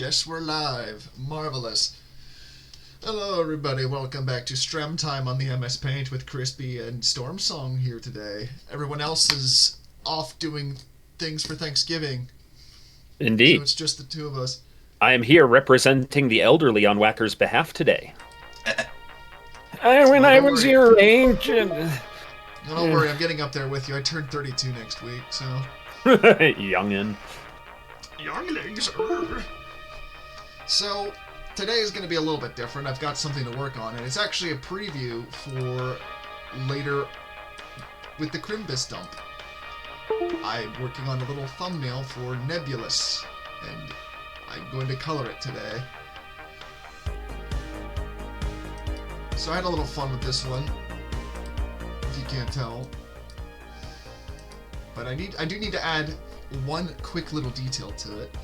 Yes, we're live. Marvelous. Hello, everybody. Welcome back to Strem Time on the MS Paint with Crispy and Storm Song here today. Everyone else is off doing things for Thanksgiving, so Indeed. it's just the two of us. I am here representing the elderly on Whacker's behalf today. When Oh, I don't was worry. your age, No, don't worry. I'm getting up there with you. I turned 32 next week, so. youngin. Younglings. So, today is going to be a little bit different. I've got something to work on, and it's actually a preview for later with the Crimbus dump. I'm working on a little thumbnail for Nebulous, and I'm going to color it today. So I had a little fun with this one, if you can't tell. But I do need to add one quick little detail to it.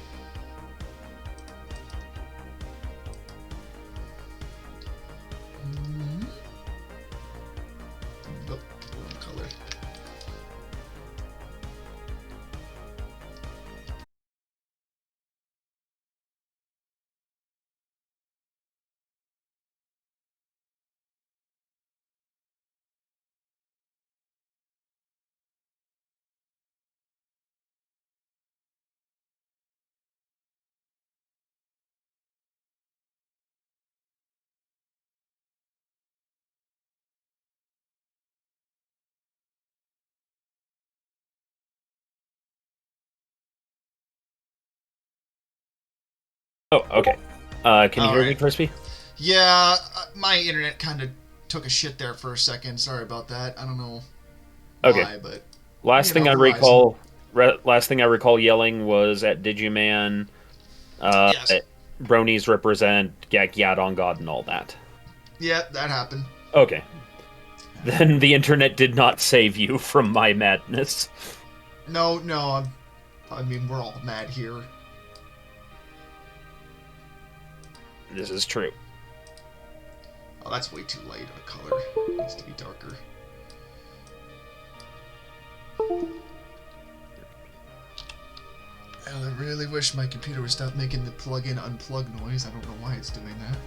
Oh, wrong color. Oh, okay. Can you All hear me, right. Crispy? Yeah, my internet kind of took a shit there for a second. Sorry about that. I don't know Okay. why, but Last thing I Verizon. last thing I recall yelling was at Digiman. Uh, Yes. Bronies represent Yad on God and all that. Yeah, that happened. Okay. Then the internet did not save you from my madness. No, no. I mean, we're all mad here. This is true. Oh, that's way too light of a color. It needs to be darker. I really wish my computer would stop making the plug-in unplug noise. I don't know why it's doing that.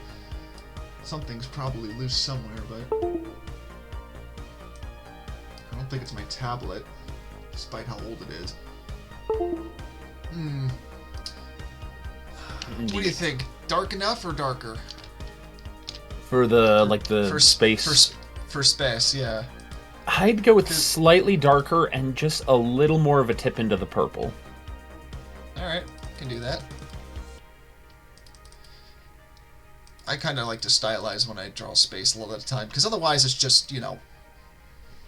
Something's probably loose somewhere, but I don't think it's my tablet, despite how old it is. Hmm. What do you Indeed. think? Dark enough or darker? For the For the for space, for space, yeah. I'd go with 'Cause- slightly darker and just a little more of a tip into the purple. all right, can do that. I kind of like to stylize when I draw space a lot of the time, because otherwise it's just,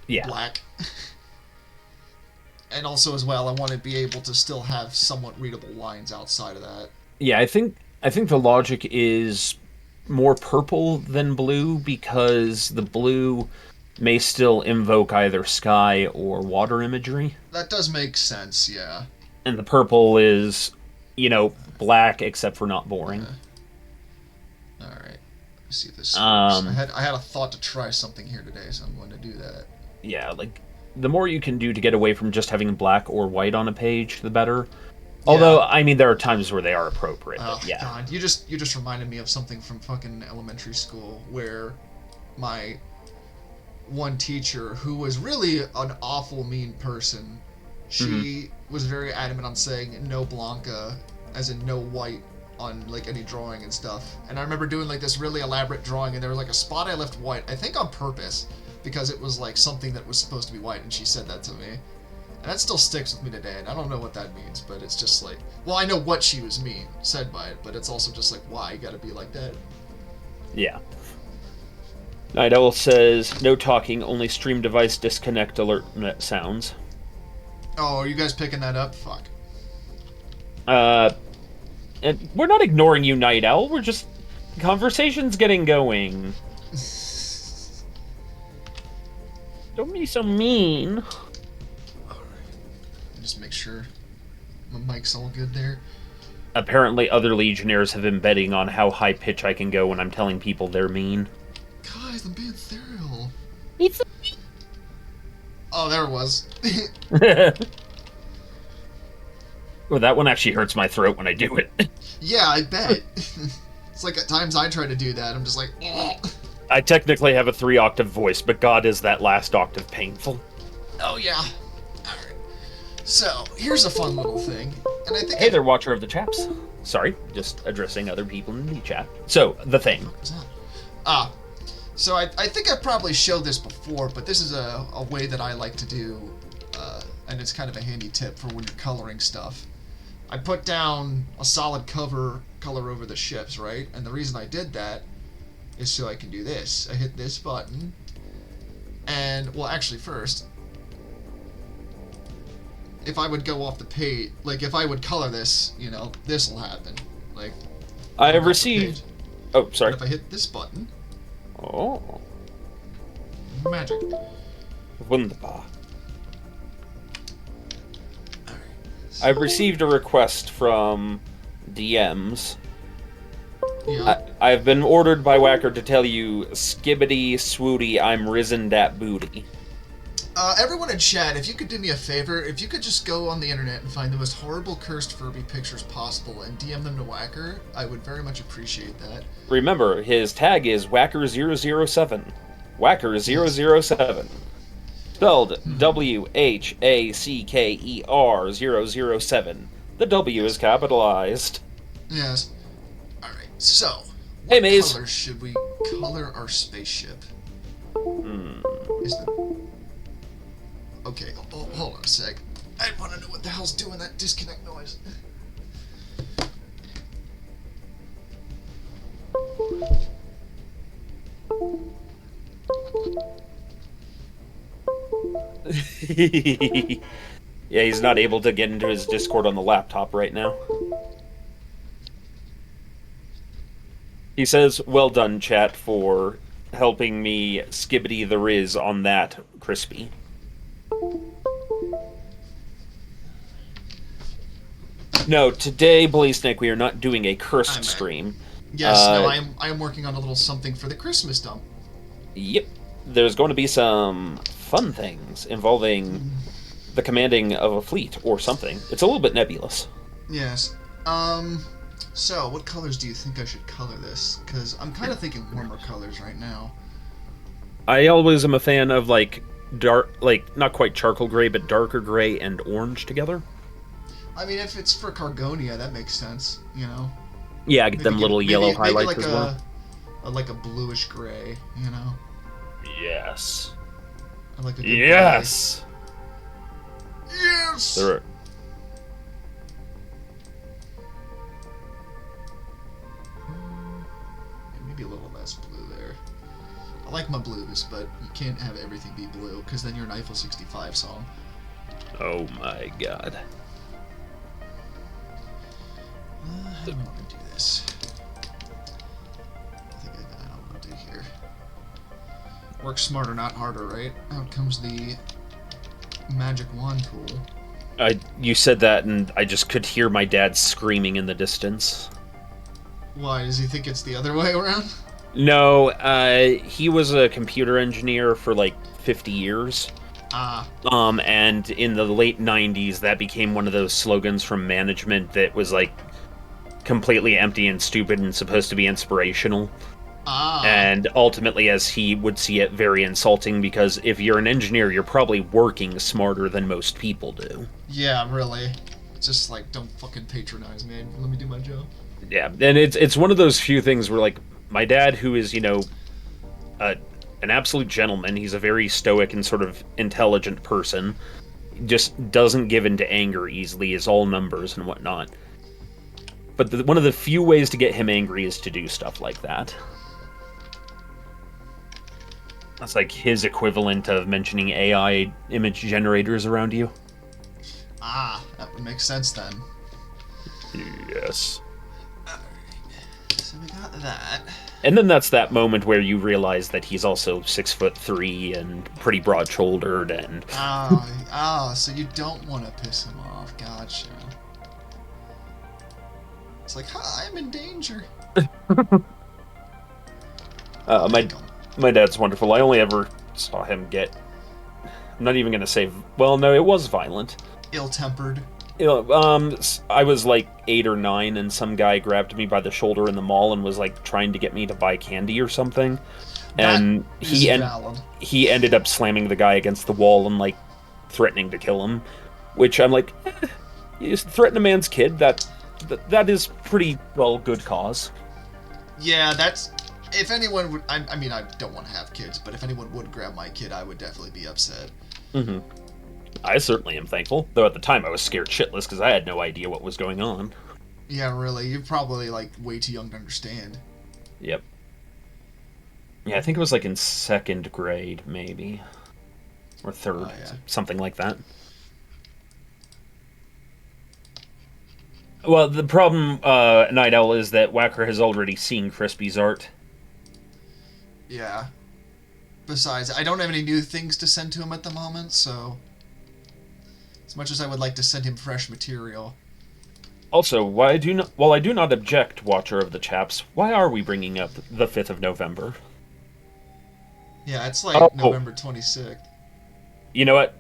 Yeah. black. And also, as well, I want to be able to still have somewhat readable lines outside of that. Yeah, I think the logic is more purple than blue because the blue may still invoke either sky or water imagery, That does make sense, yeah. and the purple is, black except for not boring. Uh, all right. Let me see if this works. I Um, had I had a thought to try something here today, so I'm going to do that. yeah, like the more you can do to get away from just having black or white on a page, the better. Yeah. Although, I mean, there are times where they are appropriate, but Oh yeah. God, you just reminded me of something from fucking elementary school where my one teacher, who was really an awful mean person, Hmm. she was very adamant on saying no Blanca, as in no white on like any drawing and stuff. And I remember doing like this really elaborate drawing, and there was like a spot I left white, I think on purpose, because it was like something that was supposed to be white, and she said that to me. And that still sticks with me today, and I don't know what that means, but it's just like, well, I know what she was said by it, but it's also just like, why you gotta be like that? Yeah. Night Owl says, no talking, only stream device disconnect alert sounds. Oh, are you guys picking that up? Fuck. Uh, and we're not ignoring you, Night Owl. We're just conversation's getting going. Don't be so mean. Just make sure my mic's all good there. Apparently, other Legionnaires have been betting on how high pitch I can go when I'm telling people they're mean. Guys, I'm being ethereal. It's Oh, there it was. Well, that one actually hurts my throat when I do it. Yeah, I bet. It's like at times I try to do that, I'm just like, ugh. I technically have a 3-octave voice, but God, is that last octave painful. Oh yeah. Alright. So, here's a fun little thing. And I think Hey there, watcher of the chaps. Sorry, just addressing other people in the chat. So, the thing. What was that? So I think I've probably showed this before, but this is a way that I like to do, and it's kind of a handy tip for when you're coloring stuff. I put down a solid color over the ships, right? And the reason I did that is so I can do this. I hit this button, and, well, actually, first, if I would go off the page, like, if I would color this, you know, this will happen. Like, I have received... Oh, sorry. But if I hit this button... Oh. Magic. Wunderbar. Alright. I've received a request from DMs. Yeah. I've been ordered by Whacker to tell you, skibbity swooty, I'm risen dat booty. Everyone in chat, if you could do me a favor, if you could just go on the internet and find the most horrible cursed Furby pictures possible and DM them to Whacker, I would very much appreciate that. Remember, his tag is Whacker007. Whacker007. Spelled WHACKER007. The W is capitalized. Yes. Alright, so, Hey, what Maze. color should we color our spaceship? Is the... Okay, hold on a sec. I want to know what the hell's doing that disconnect noise. Yeah, he's not able to get into his Discord on the laptop right now. He says, well done, chat, for helping me skibbity the riz on that, Crispy. No, today, Blaze Snake, we are not doing a cursed stream. Yes, no, I am working on a little something for the Christmas dump. Yep. There's going to be some fun things involving the commanding of a fleet or something. It's a little bit nebulous. Yes. So, what colors do you think I should color this? Because I'm kind of thinking warmer colors right now. I always am a fan of, like, dark, like, not quite charcoal gray, but darker gray and orange together. I mean, if it's for Cargonia, that makes sense, you know? Yeah, get them little yellow highlights like as well. Like a bluish gray, you know? Yes. I like a good Yes! gray. Yes! There are... Maybe a little less blue there. I like my blues, but you can't have everything be blue, because then you're an Eiffel 65 song. Oh my god. How do I want to do this? I think I know what to do here. Work smarter, not harder, right? Out comes the magic wand tool. You said that, and I just could hear my dad screaming in the distance. Why, does he think it's the other way around? No, he was a computer engineer for like 50 years. And in the late 90s, that became one of those slogans from management that was like completely empty and stupid and supposed to be inspirational. And ultimately, as he would see it, very insulting, because if you're an engineer, you're probably working smarter than most people do. Yeah, really. It's just like, don't fucking patronize me. Let me do my job. Yeah, and it's one of those few things where, like, my dad, who is, you know, an absolute gentleman, he's a very stoic and sort of intelligent person, just doesn't give into anger easily, is all numbers and whatnot. But one of the few ways to get him angry is to do stuff like that. That's like his equivalent of mentioning AI image generators around you. That would make sense then. Yes. Alright, so we got that. And then that's that moment where you realize that he's also 6'3" and pretty broad-shouldered and... So you don't want to piss him off. Gotcha. It's like, hi, I'm in danger. My dad's wonderful. I only ever saw him get... I'm not even going to say... Well, no, it was violent. Ill-tempered. I was like 8 or 9, and some guy grabbed me by the shoulder in the mall and was like trying to get me to buy candy or something. That And is valid. he ended up slamming the guy against the wall and like threatening to kill him. Which I'm like, you threaten a man's kid. That is pretty well good cause. Yeah, that's. If anyone would, I mean, I don't want to have kids, but if anyone would grab my kid, I would definitely be upset. Mm-hmm. I certainly am thankful, though at the time I was scared shitless because I had no idea what was going on. Yeah, really, you're probably like way too young to understand. Yep. Yeah, I think it was like in 2nd grade, maybe, or 3rd, something like that. Well, the problem, Night Owl, is that Whacker has already seen Crispy's art. Yeah. Besides, I don't have any new things to send to him at the moment, so... As much as I would like to send him fresh material. Also, while I do not object, Watcher of the Chaps, why are we bringing up the 5th of November? Yeah, it's like November 26th. You know what?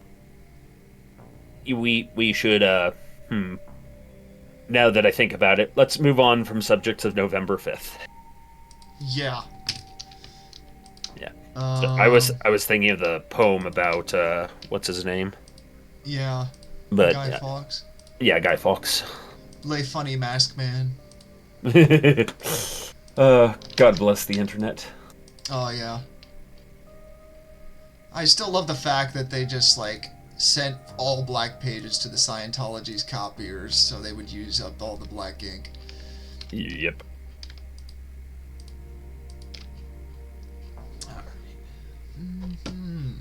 We should, now that I think about it, let's move on from subjects of November 5th. Yeah. Yeah. I was thinking of the poem about, what's his name? Yeah. But, Guy Fawkes. Yeah, Guy Fawkes. Lay funny mask man. God bless the internet. Oh, yeah. I still love the fact that they just, like, sent all black pages to the Scientology's copiers so they would use up all the black ink. Yep. Alright. Mm-hmm.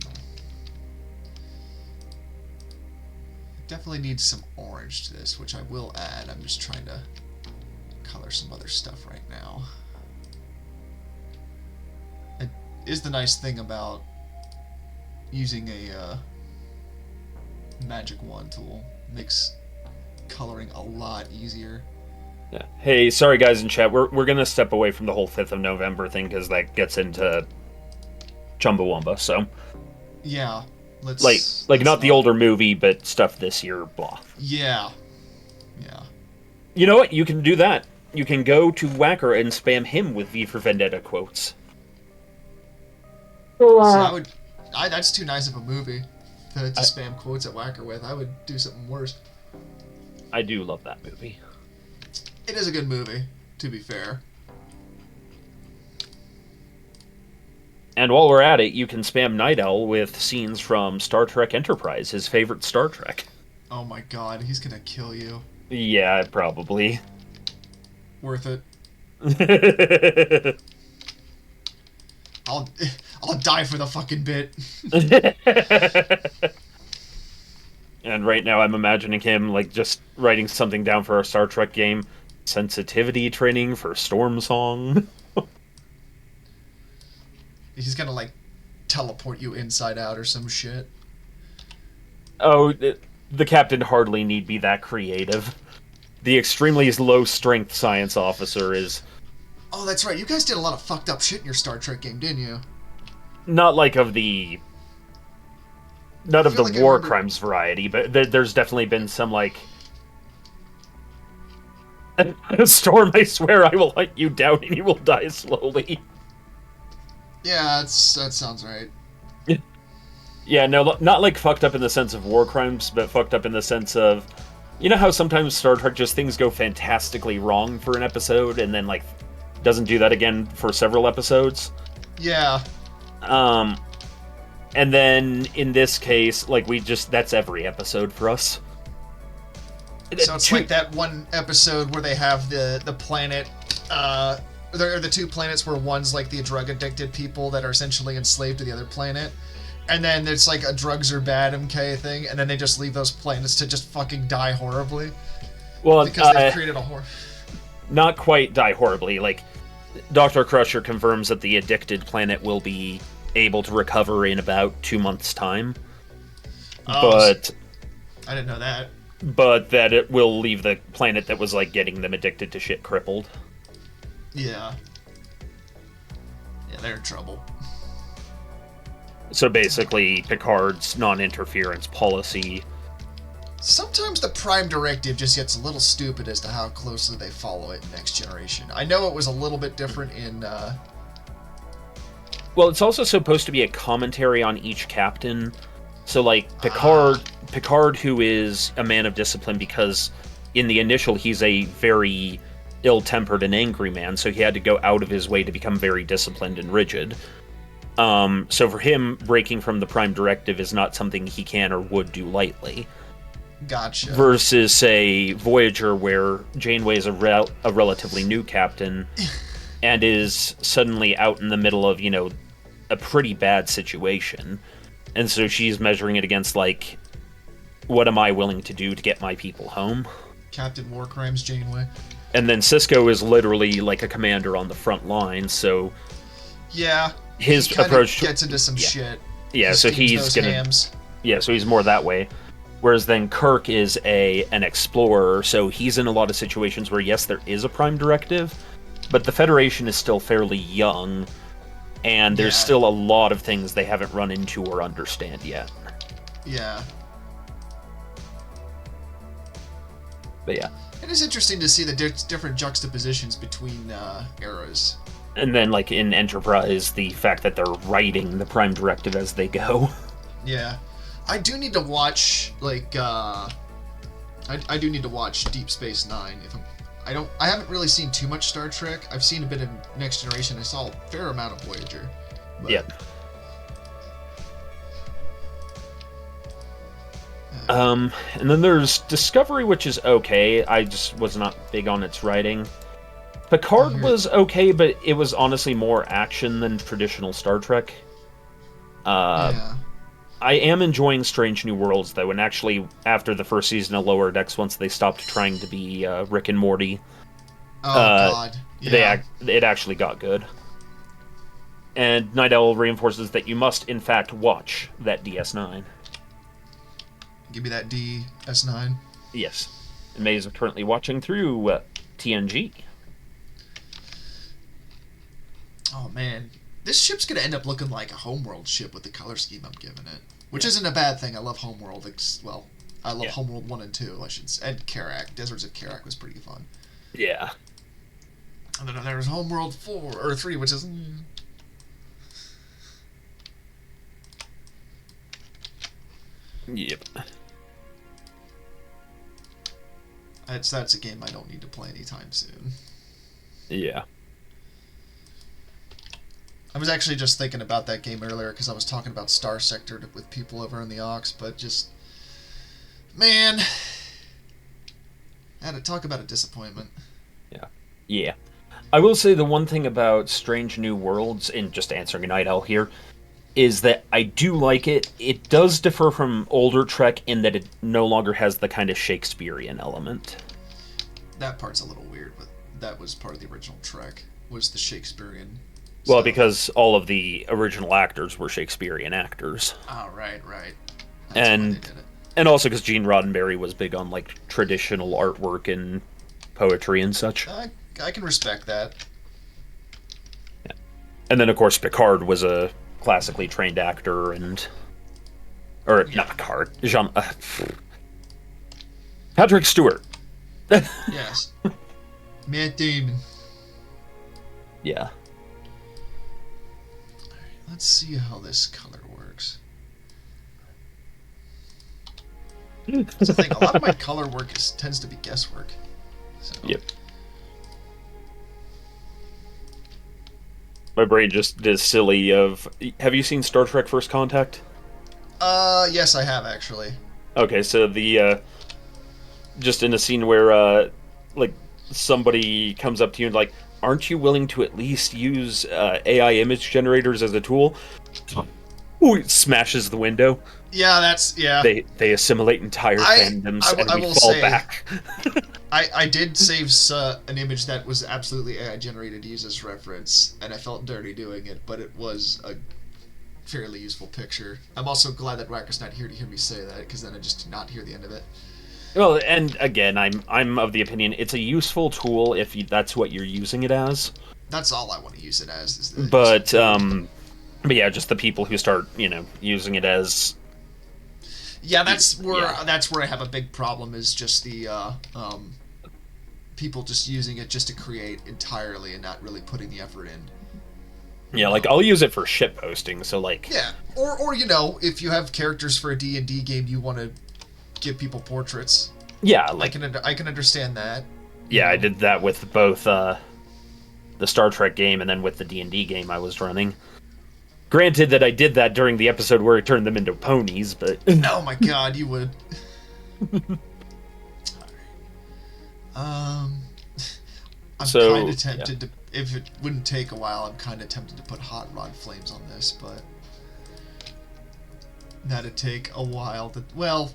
Definitely need some orange to this, which I will add. I'm just trying to color some other stuff right now. It is the nice thing about using a magic wand tool. Makes coloring a lot easier. Yeah. Hey, sorry guys in chat. We're gonna step away from the whole 5th of November thing because that gets into Chumbawamba. So yeah, let's not the older movie, but stuff this year. Blah. Yeah. You know what? You can do that. You can go to Whacker and spam him with V for Vendetta quotes. So that's too nice of a movie to spam quotes at Whacker with. I would do something worse. I do love that movie. It is a good movie, to be fair. And while we're at it, you can spam Night Owl with scenes from Star Trek Enterprise, his favorite Star Trek. Oh my god, he's gonna kill you. Yeah, probably. Worth it. I'll die for the fucking bit. And right now I'm imagining him like just writing something down for a Star Trek game. Sensitivity training for Storm Song. He's gonna like teleport you inside out or some shit. Oh, the captain hardly need be that creative. The extremely low strength science officer is... Oh, that's right. You guys did a lot of fucked up shit in your Star Trek game, didn't you? Not like of the... Not of the like war crimes variety, but there's definitely been some, like... Storm, I swear I will hunt you down and you will die slowly. Yeah, that sounds right. Yeah, no, not like fucked up in the sense of war crimes, but fucked up in the sense of... You know how sometimes Star Trek just things go fantastically wrong for an episode and then, like, doesn't do that again for several episodes? Yeah. And then, in this case, like, that's every episode for us. So it's like that one episode where they have the planet, or the two planets where one's like the drug-addicted people that are essentially enslaved to the other planet, and then it's like a drugs are bad MK thing, and then they just leave those planets to just fucking die horribly. Well, because they've created a horror. Not quite die horribly. Like, Dr. Crusher confirms that the addicted planet will be able to recover in about 2 months' time. Oh, but I didn't know that. But that it will leave the planet that was, like, getting them addicted to shit crippled. Yeah. Yeah, they're in trouble. So basically, Picard's non-interference policy Sometimes the Prime Directive just gets a little stupid as to how closely they follow it in Next Generation. I know it was a little bit different in... Well, it's also supposed to be a commentary on each captain. So, like, Picard, who is a man of discipline because in the initial he's a very ill-tempered and angry man, so he had to go out of his way to become very disciplined and rigid. So for him, breaking from the Prime Directive is not something he can or would do lightly. Gotcha. Versus, say, Voyager, where Janeway is a relatively new captain and is suddenly out in the middle of, a pretty bad situation. And so she's measuring it against, like, what am I willing to do to get my people home? Captain War Crimes Janeway. And then Sisko is literally like a commander on the front line, so... Yeah. His approach gets into some shit. Yeah, so he's gonna... Hams. Yeah, so he's more that way. Whereas then Kirk is an explorer, so he's in a lot of situations where, yes, there is a Prime Directive, but the Federation is still fairly young, and there's still a lot of things they haven't run into or understand yet. Yeah. But yeah. It is interesting to see the different juxtapositions between eras. And then, like, in Enterprise, the fact that they're writing the Prime Directive as they go. Yeah. I do need to watch, like, I do need to watch Deep Space Nine. I haven't really seen too much Star Trek. I've seen a bit of Next Generation. I saw a fair amount of Voyager. But, yeah. And then there's Discovery, which is okay. I just was not big on its writing. Picard was okay, but it was honestly more action than traditional Star Trek. Yeah. I am enjoying Strange New Worlds, though, and actually, after the first season of Lower Decks, once they stopped trying to be Rick and Morty, God. Yeah. it actually got good. And Night Owl reinforces that you must, in fact, watch that DS9. Give me that DS9. Yes. And May is currently watching through TNG. Oh, man. This ship's going to end up looking like a Homeworld ship with the color scheme I'm giving it. Which isn't a bad thing. I love Homeworld. Well, I love Homeworld 1 and 2, I should say. And Karak. Deserts of Karak was pretty fun. Yeah. And then there's Homeworld 4, or 3, which is... Yep. That's a game I don't need to play anytime soon. Yeah. I was actually just thinking about that game earlier because I was talking about Star Sector with people over in the Aux, but just... Man... I had to talk about a disappointment. Yeah. Yeah. I will say the one thing about Strange New Worlds, in just answering a Night Owl here, is that I do like it. It does differ from older Trek in that it no longer has the kind of Shakespearean element. That part's a little weird, but that was part of the original Trek, was the Shakespearean Well, stuff. because all of the original actors were Shakespearean actors. Oh, right. That's why And they did it. and also because Gene Roddenberry was big on like traditional artwork and poetry and such. I can respect that. Yeah. And then of course Picard was a classically trained actor not Picard, Patrick Stewart. Yes. Matt Damon. Yeah. Let's see how this color works. That's the thing. A lot of my color work tends to be guesswork. So. Yep. My brain just is silly of... Have you seen Star Trek First Contact? Yes, I have, actually. Okay, so the, just in a scene where, like, somebody comes up to you and, like, aren't you willing to at least use, AI image generators as a tool? Ooh, it smashes the window. Yeah, yeah. They assimilate entire fandoms and we fall back. I did save an image that was absolutely AI generated to use as reference, and I felt dirty doing it, but it was a fairly useful picture. I'm also glad that Racker's not here to hear me say that, because then I just did not hear the end of it. Well, and again, I'm of the opinion it's a useful tool if that's what you're using it as. That's all I want to use it as. But yeah, just the people who start, using it as Yeah, that's where I have a big problem. Is just the people just using it just to create entirely and not really putting the effort in. Yeah, like I'll use it for shit posting. So like, yeah, or if you have characters for a D&D game, you want to give people portraits. Yeah, like I can understand that. Yeah, I did that with both the Star Trek game and then with the D&D game I was running. Granted that I did that during the episode where I turned them into ponies, but oh my god, you would. I'm kind of tempted to, if it wouldn't take a while, I'm kind of tempted to put Hot Rod Flames on this, but that'd take a while to, well,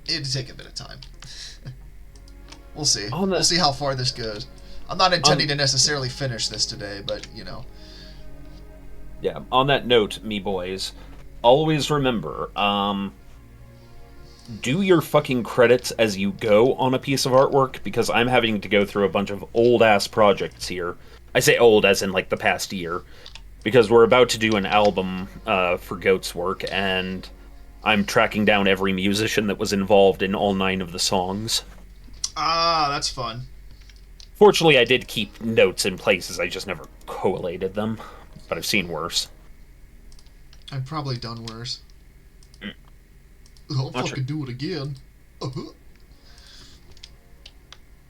it'd take a bit of time. We'll see. We'll see how far this goes. I'm not intending to necessarily finish this today, but, Yeah, on that note, me boys, always remember, do your fucking credits as you go on a piece of artwork, because I'm having to go through a bunch of old-ass projects here. I say old as in, like, the past year, because we're about to do an album for Goat's work, and I'm tracking down every musician that was involved in all 9 of the songs. Ah, that's fun. Fortunately, I did keep notes in places, I just never collated them, but I've seen worse. I've probably done worse. I'll fucking do it again.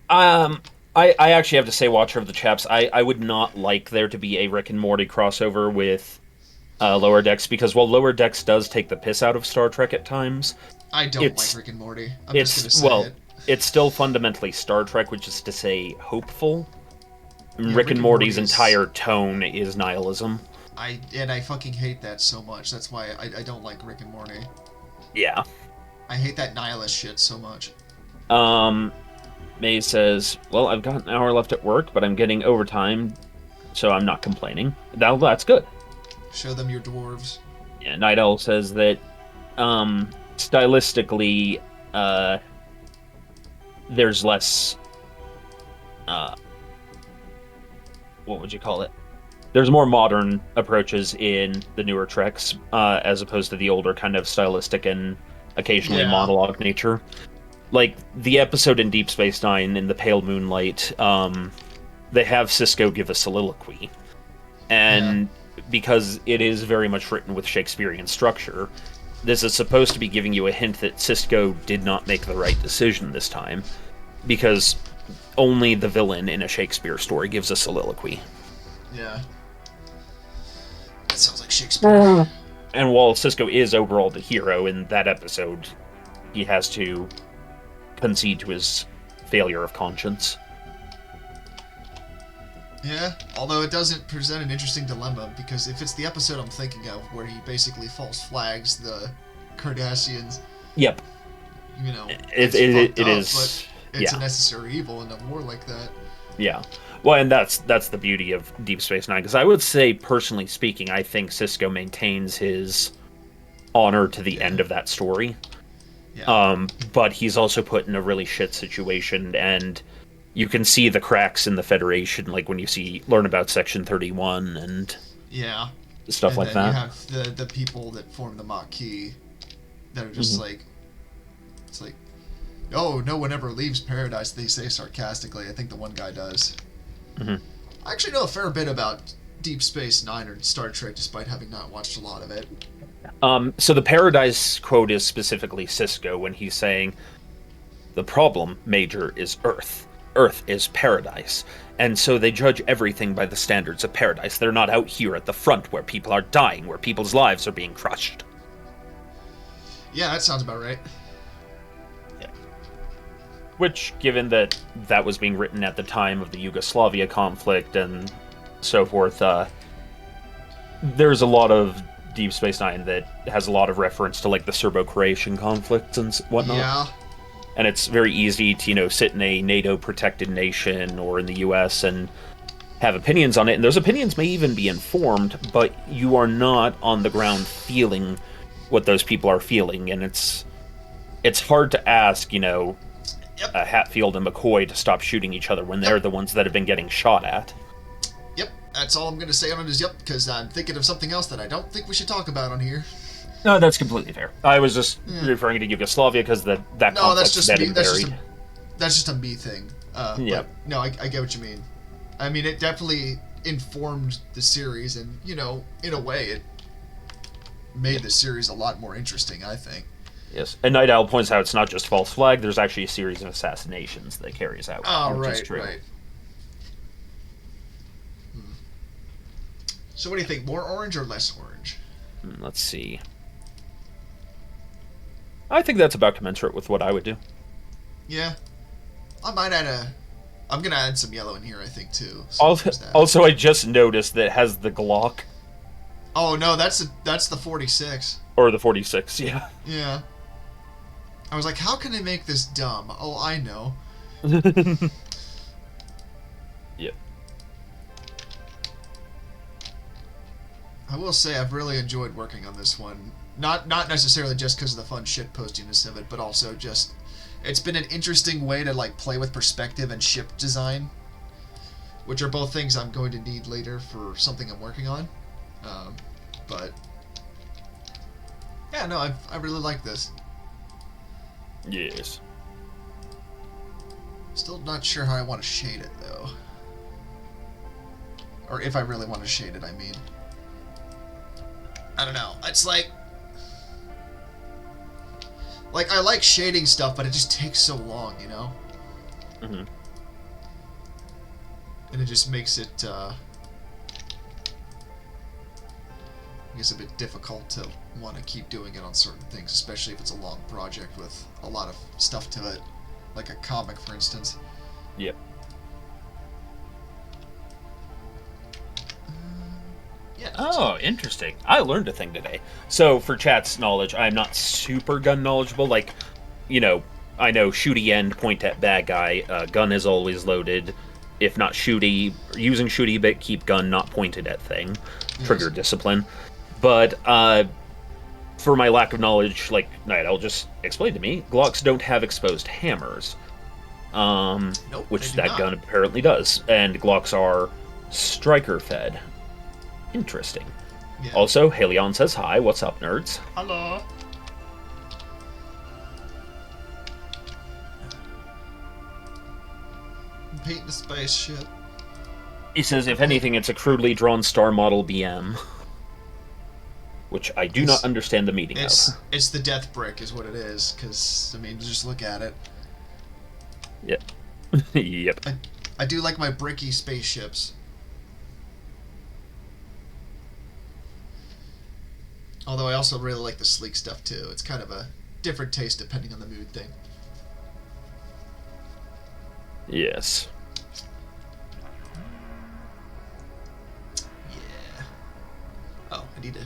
I actually have to say, Watcher of the Chaps, I would not like there to be a Rick and Morty crossover with Lower Decks, because while Lower Decks does take the piss out of Star Trek at times, I don't like Rick and Morty. I'm just gonna say it. It's still fundamentally Star Trek, which is to say hopeful. Yeah, Rick and Morty's entire tone is nihilism. I fucking hate that so much. That's why I don't like Rick and Morty. Yeah. I hate that nihilist shit so much. May says, well, I've got an hour left at work, but I'm getting overtime, so I'm not complaining. That's good. Show them your dwarves. Yeah, Night Owl says that, stylistically, there's less, what would you call it? There's more modern approaches in the newer Treks, as opposed to the older kind of stylistic and occasionally monologue nature. Like, the episode in Deep Space Nine, in the Pale Moonlight, they have Sisko give a soliloquy. And because it is very much written with Shakespearean structure, this is supposed to be giving you a hint that Sisko did not make the right decision this time, because only the villain in a Shakespeare story gives a soliloquy. Yeah. That sounds like Shakespeare. And while Sisko is overall the hero in that episode, he has to concede to his failure of conscience. Yeah, although it doesn't present an interesting dilemma, because if it's the episode I'm thinking of where he basically false flags the Cardassians, yep, it's it up, is, but it's a necessary evil in a war like that. Yeah, well, and that's the beauty of Deep Space Nine, because I would say, personally speaking, I think Sisko maintains his honor to the end of that story. Yeah. But he's also put in a really shit situation, and you can see the cracks in the Federation, like when you learn about Section 31 and stuff like that. You have the people that form the Maquis that are just like, it's like, oh, no one ever leaves paradise, they say sarcastically. I think the one guy does. I actually know a fair bit about Deep Space Nine or Star Trek, despite having not watched a lot of it. So the Paradise quote is specifically Sisko when he's saying, "The problem, Major, is Earth. Earth is paradise. And so they judge everything by the standards of paradise. They're not out here at the front where people are dying, where people's lives are being crushed." Yeah, that sounds about right. Yeah. Which, given that that was being written at the time of the Yugoslavia conflict and so forth, there's a lot of Deep Space Nine that has a lot of reference to, like, the Serbo-Croatian conflicts and whatnot. Yeah. And it's very easy to, sit in a NATO-protected nation or in the U.S. and have opinions on it. And those opinions may even be informed, but you are not on the ground feeling what those people are feeling. And it's hard to ask, Hatfield and McCoy to stop shooting each other when they're the ones that have been getting shot at. Yep, that's all I'm going to say on it is yep, because I'm thinking of something else that I don't think we should talk about on here. No, that's completely fair. I was just referring to Yugoslavia because that no, that's conflict's just dead me. and That's buried. just a me thing. Yeah. But no, I get what you mean. I mean, it definitely informed the series, and you know, in a way, it made the series a lot more interesting, I think. Yes, and Night Owl points out it's not just false flag. There's actually a series of assassinations that carries out, Oh, which right, is true. right. So what do you think? More orange or less orange? Let's see. I think that's about commensurate with what I would do. Yeah. I might add a... I'm going to add some yellow in here, I think, too. So also, I just noticed that it has the Glock. Oh, no, that's the 46. Or the 46, yeah. Yeah. I was like, how can they make this dumb? Oh, I know. Yep. I will say I've really enjoyed working on this one. Not necessarily just because of the fun shit postiness of it, but also just it's been an interesting way to like play with perspective and ship design, which are both things I'm going to need later for something I'm working on. But yeah, no, I really like this. Yes. Still not sure how I want to shade it though, or if I really want to shade it. I mean. I don't know. It's like I like shading stuff, but it just takes so long, you know? Mm-hmm. And it just makes it, I guess, a bit difficult to want to keep doing it on certain things, especially if it's a long project with a lot of stuff to it, like a comic, for instance. Yep. Yeah, oh, interesting. I learned a thing today. So, for chat's knowledge, I'm not super gun knowledgeable. Like, you know, I know shooty end, point at bad guy. Gun is always loaded. If not shooty, using shooty, but keep gun not pointed at thing. Trigger discipline. But, for my lack of knowledge, like, Night Owl just explained to me, Glocks don't have exposed hammers. Nope, which that gun apparently does. And Glocks are striker fed. Interesting. Yeah. Also, Haleon says hi. What's up, nerds? Hello. I'm painting a spaceship. He says, if anything, it's a crudely drawn star model BM. Which I do not understand the meaning of. It's the death brick is what it is, because, I mean, just look at it. Yep. Yep. I do like my bricky spaceships. Although I also really like the sleek stuff too. It's kind of a different taste depending on the mood thing. Yes. Yeah. Oh, I need to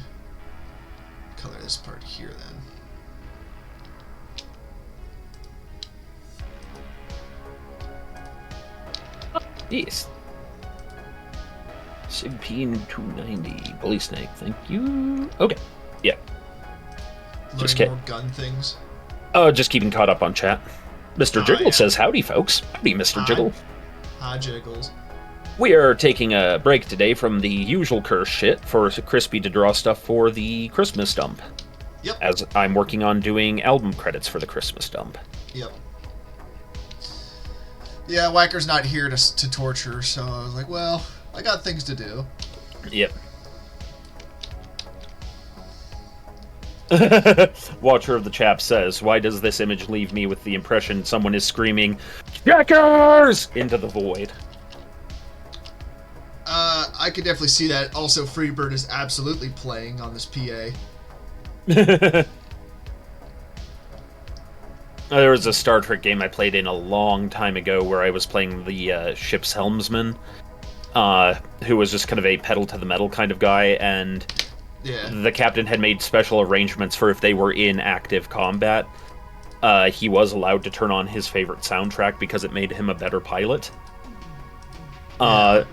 color this part here then. Yes. Sigpeen 290. Bully Snake, thank you. Okay. Yeah. Just more gun things. Oh, just keeping caught up on chat. Mr. Jiggle says, howdy, folks. Howdy, Mr. Jiggle. Hi, Jiggles. We are taking a break today from the usual curse shit for Crispy to draw stuff for the Christmas dump. Yep. As I'm working on doing album credits for the Christmas dump. Yep. Yeah, Whacker's not here to torture, so I was like, well, I got things to do. Yep. Watcher of the Chap says, why does this image leave me with the impression someone is screaming, Jackers! Into the void? I could definitely see that. Also, Freebird is absolutely playing on this PA. There was a Star Trek game I played in a long time ago where I was playing the ship's helmsman, who was just kind of a pedal-to-the-metal kind of guy, and the captain had made special arrangements for if they were in active combat, he was allowed to turn on his favorite soundtrack because it made him a better pilot.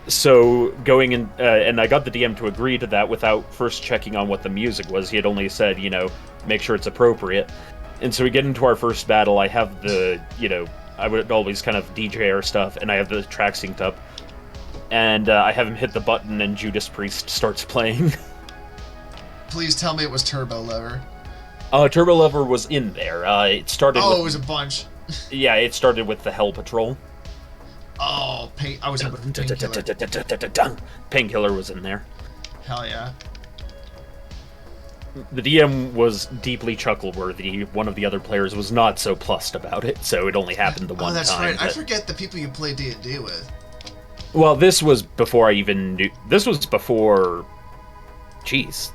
So going in, and I got the DM to agree to that without first checking on what the music was. He had only said, you know, make sure it's appropriate. And so we get into our first battle. I have the, you know, I would always kind of DJ our stuff, and I have the track synced up. And I have him hit the button, and Judas Priest starts playing. Please tell me it was Turbo Lover. Turbo Lover was in there. It started. Oh, it was a bunch. Yeah, it started with the Hell Patrol. Oh, I was hoping for Painkiller. Painkiller was in there. Hell yeah. The DM was deeply chuckle-worthy. One of the other players was not so plussed about it, so it only happened the one time. Oh, that's right. I forget the people you play D&D with. Well, this was before I even knew... This was before... Jeez.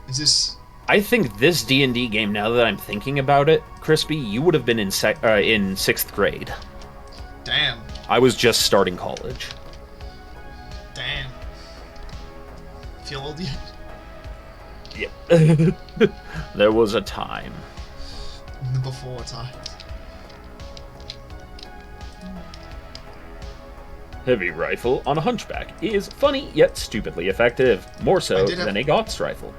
Is this... I think this D&D game, now that I'm thinking about it, Crispy, you would have been in 6th grade. Damn. I was just starting college. Damn. Feel old yet? Yep. There was a time. The before time. Heavy rifle on a hunchback is funny yet stupidly effective, more so than a Gauss rifle.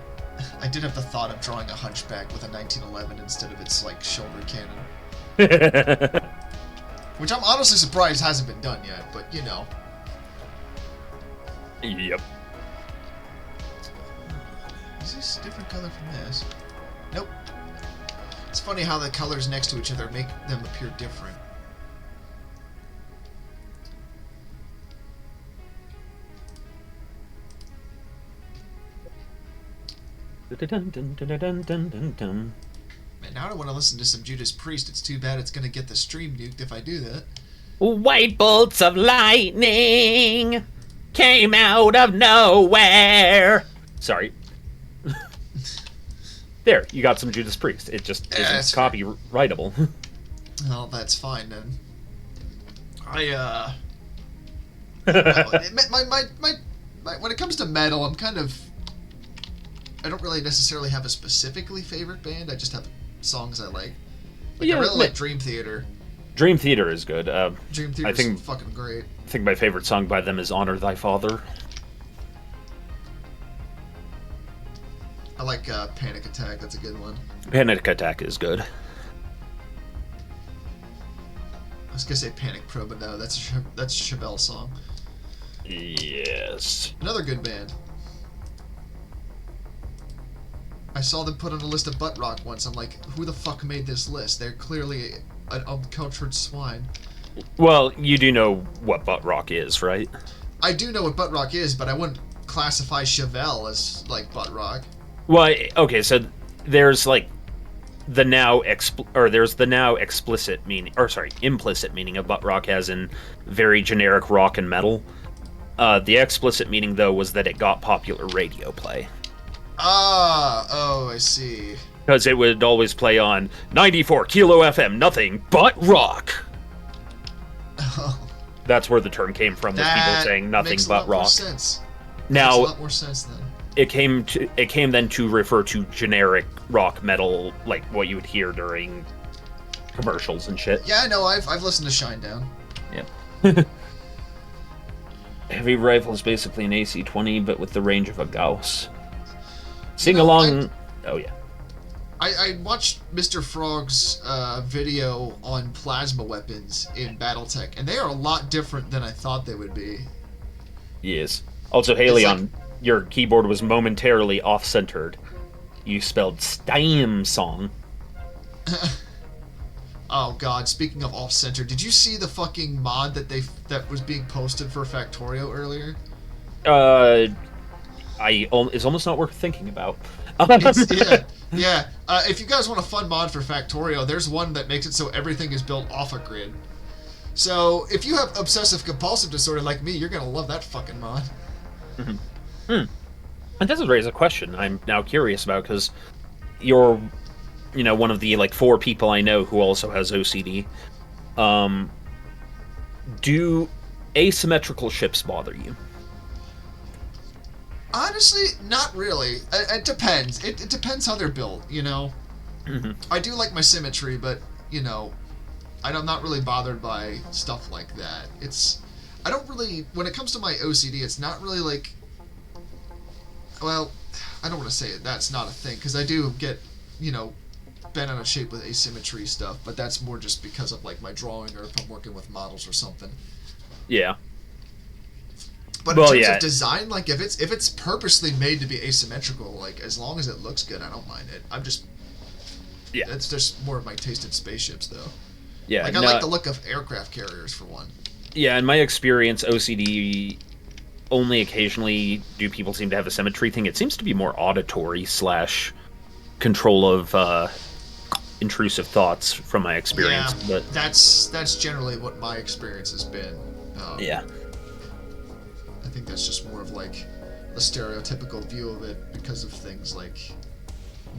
I did have the thought of drawing a hunchback with a 1911 instead of its like shoulder cannon. Which I'm honestly surprised hasn't been done yet, but you know. Yep. Is this a different color from this? Nope. It's funny how the colors next to each other make them appear different. Man, now I want to listen to some Judas Priest. It's too bad it's going to get the stream nuked if I do that. White bolts of lightning came out of nowhere. Sorry. There, you got some Judas Priest. It just isn't copyrightable. Well, that's fine then. When it comes to metal, I'm kind of... I don't really necessarily have a specifically favorite band. I just have songs I like. I really like Dream Theater. Dream Theater is good. Dream Theater is fucking great. I think my favorite song by them is Honor Thy Father. I like Panic Attack. That's a good one. Panic Attack is good. I was gonna say Panic Pro, but no, that's Chevelle song. Yes. Another good band. I saw them put on a list of butt rock once. I'm like, who the fuck made this list? They're clearly an uncultured swine. Well, you do know what butt rock is, right? I do know what butt rock is, but I wouldn't classify Chevelle as like butt rock. Well, okay, so there's like the now explicit meaning, or sorry, implicit meaning of butt rock, as in very generic rock and metal. The explicit meaning, though, was that it got popular radio play. I see. Because it would always play on 94 Kilo FM, nothing but rock. Oh. That's where the term came from, was people saying nothing but rock. Makes a lot more sense. Now, makes a lot more sense then. It came then to refer to generic rock metal, like what you would hear during commercials and shit. Yeah, I know. I've listened to Shinedown. Yep. Heavy rifle is basically an AC-20, but with the range of a Gauss. Sing along. Oh yeah. I watched Mr. Frog's video on plasma weapons in BattleTech, and they are a lot different than I thought they would be. Yes. Also, Haley, on your keyboard was momentarily off-centered. You spelled STEAM song. Oh god, speaking of off-center, did you see the fucking mod that was being posted for Factorio earlier? It's almost not worth thinking about. Yeah. If you guys want a fun mod for Factorio, there's one that makes it so everything is built off a grid. So, if you have obsessive-compulsive disorder like me, you're gonna love that fucking mod. And does raise a question I'm now curious about, because you're, one of the, 4 people I know who also has OCD. Do asymmetrical ships bother you? Honestly, not really. It depends. It depends how they're built, Mm-hmm. I do like my symmetry, but, I'm not really bothered by stuff like that. I don't really, when it comes to my OCD, it's not really like, well, I don't want to say that's not a thing, because I do get, bent out of shape with asymmetry stuff, but that's more just because of, my drawing, or if I'm working with models or something. Yeah. But in terms of design, like if it's purposely made to be asymmetrical, like as long as it looks good, I don't mind it. It's just more of my taste in spaceships, though. Yeah, like I like the look of aircraft carriers for one. Yeah, in my experience, OCD only occasionally do people seem to have a symmetry thing. It seems to be more auditory / control of intrusive thoughts from my experience. Yeah, but that's generally what my experience has been. Yeah. I think that's just more of like a stereotypical view of it because of things like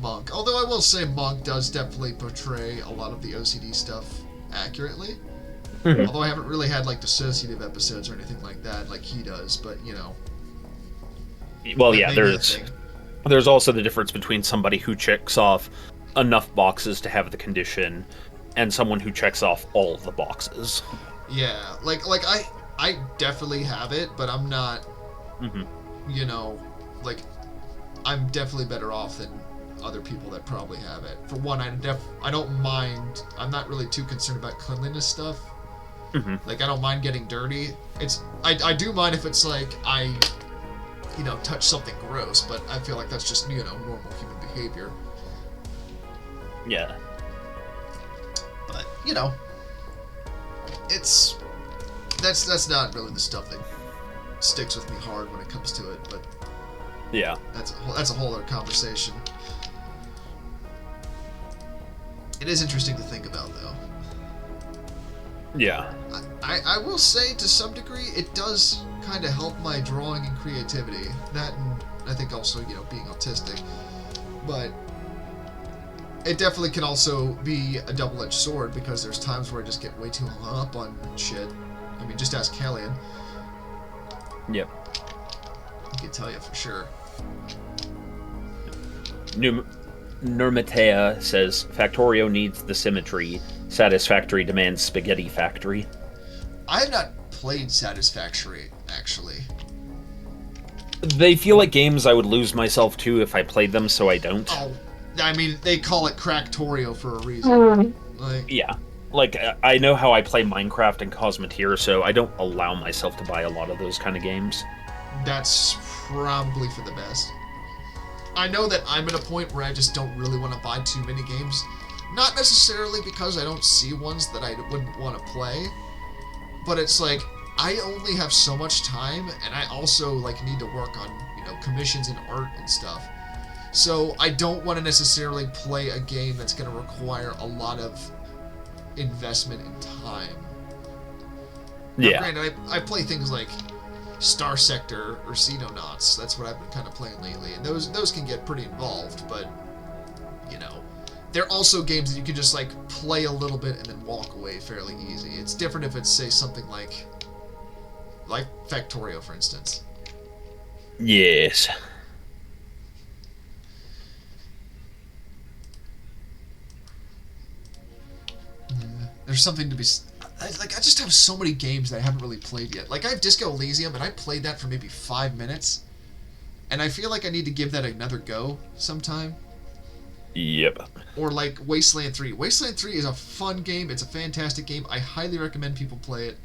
Monk. Although I will say Monk does definitely portray a lot of the OCD stuff accurately. Mm-hmm. Although I haven't really had like dissociative episodes or anything like that like he does, but you know. Well, yeah, there's also the difference between somebody who checks off enough boxes to have the condition and someone who checks off all of the boxes. Yeah, like I definitely have it, but I'm not, you know, like I'm definitely better off than other people that probably have it. For one, I don't mind. I'm not really too concerned about cleanliness stuff. Like I don't mind getting dirty. I do mind if it's like I, you know, touch something gross, but I feel like that's just, you know, normal human behavior. Yeah. But you know, that's not really the stuff that sticks with me hard when it comes to it. But yeah, that's a whole other conversation. It is interesting to think about, though. Yeah. I will say, to some degree, it does kind of help my drawing and creativity. That, and I think also, you know, being autistic. But it definitely can also be a double-edged sword, because there's times where I just get way too hung up on shit. I mean, just ask Callian. Yep. He can tell you for sure. Nurmatea says, Factorio needs the symmetry. Satisfactory demands spaghetti factory. I have not played Satisfactory, actually. They feel like games I would lose myself to if I played them, so I don't. Oh, I mean, they call it Cracktorio for a reason. Yeah. Like, I know how I play Minecraft and Cosmeteer, so I don't allow myself to buy a lot of those kind of games. That's probably for the best. I know that I'm at a point where I just don't really want to buy too many games. Not necessarily because I don't see ones that I wouldn't want to play, but it's like, I only have so much time, and I also, like, need to work on, you know, commissions and art and stuff. So I don't want to necessarily play a game that's going to require a lot of investment in time. Now, yeah. Granted, I play things like Star Sector or Xenonauts. That's what I've been kind of playing lately, and those can get pretty involved, but, you know, they're also games that you can just, like, play a little bit and then walk away fairly easy. It's different if it's, say, something like Factorio, for instance. Yes. There's something to be... I just have so many games that I haven't really played yet. Like, I have Disco Elysium, and I played that for maybe 5 minutes. And I feel like I need to give that another go sometime. Yep. Or, like, Wasteland 3. Wasteland 3 is a fun game. It's a fantastic game. I highly recommend people play it.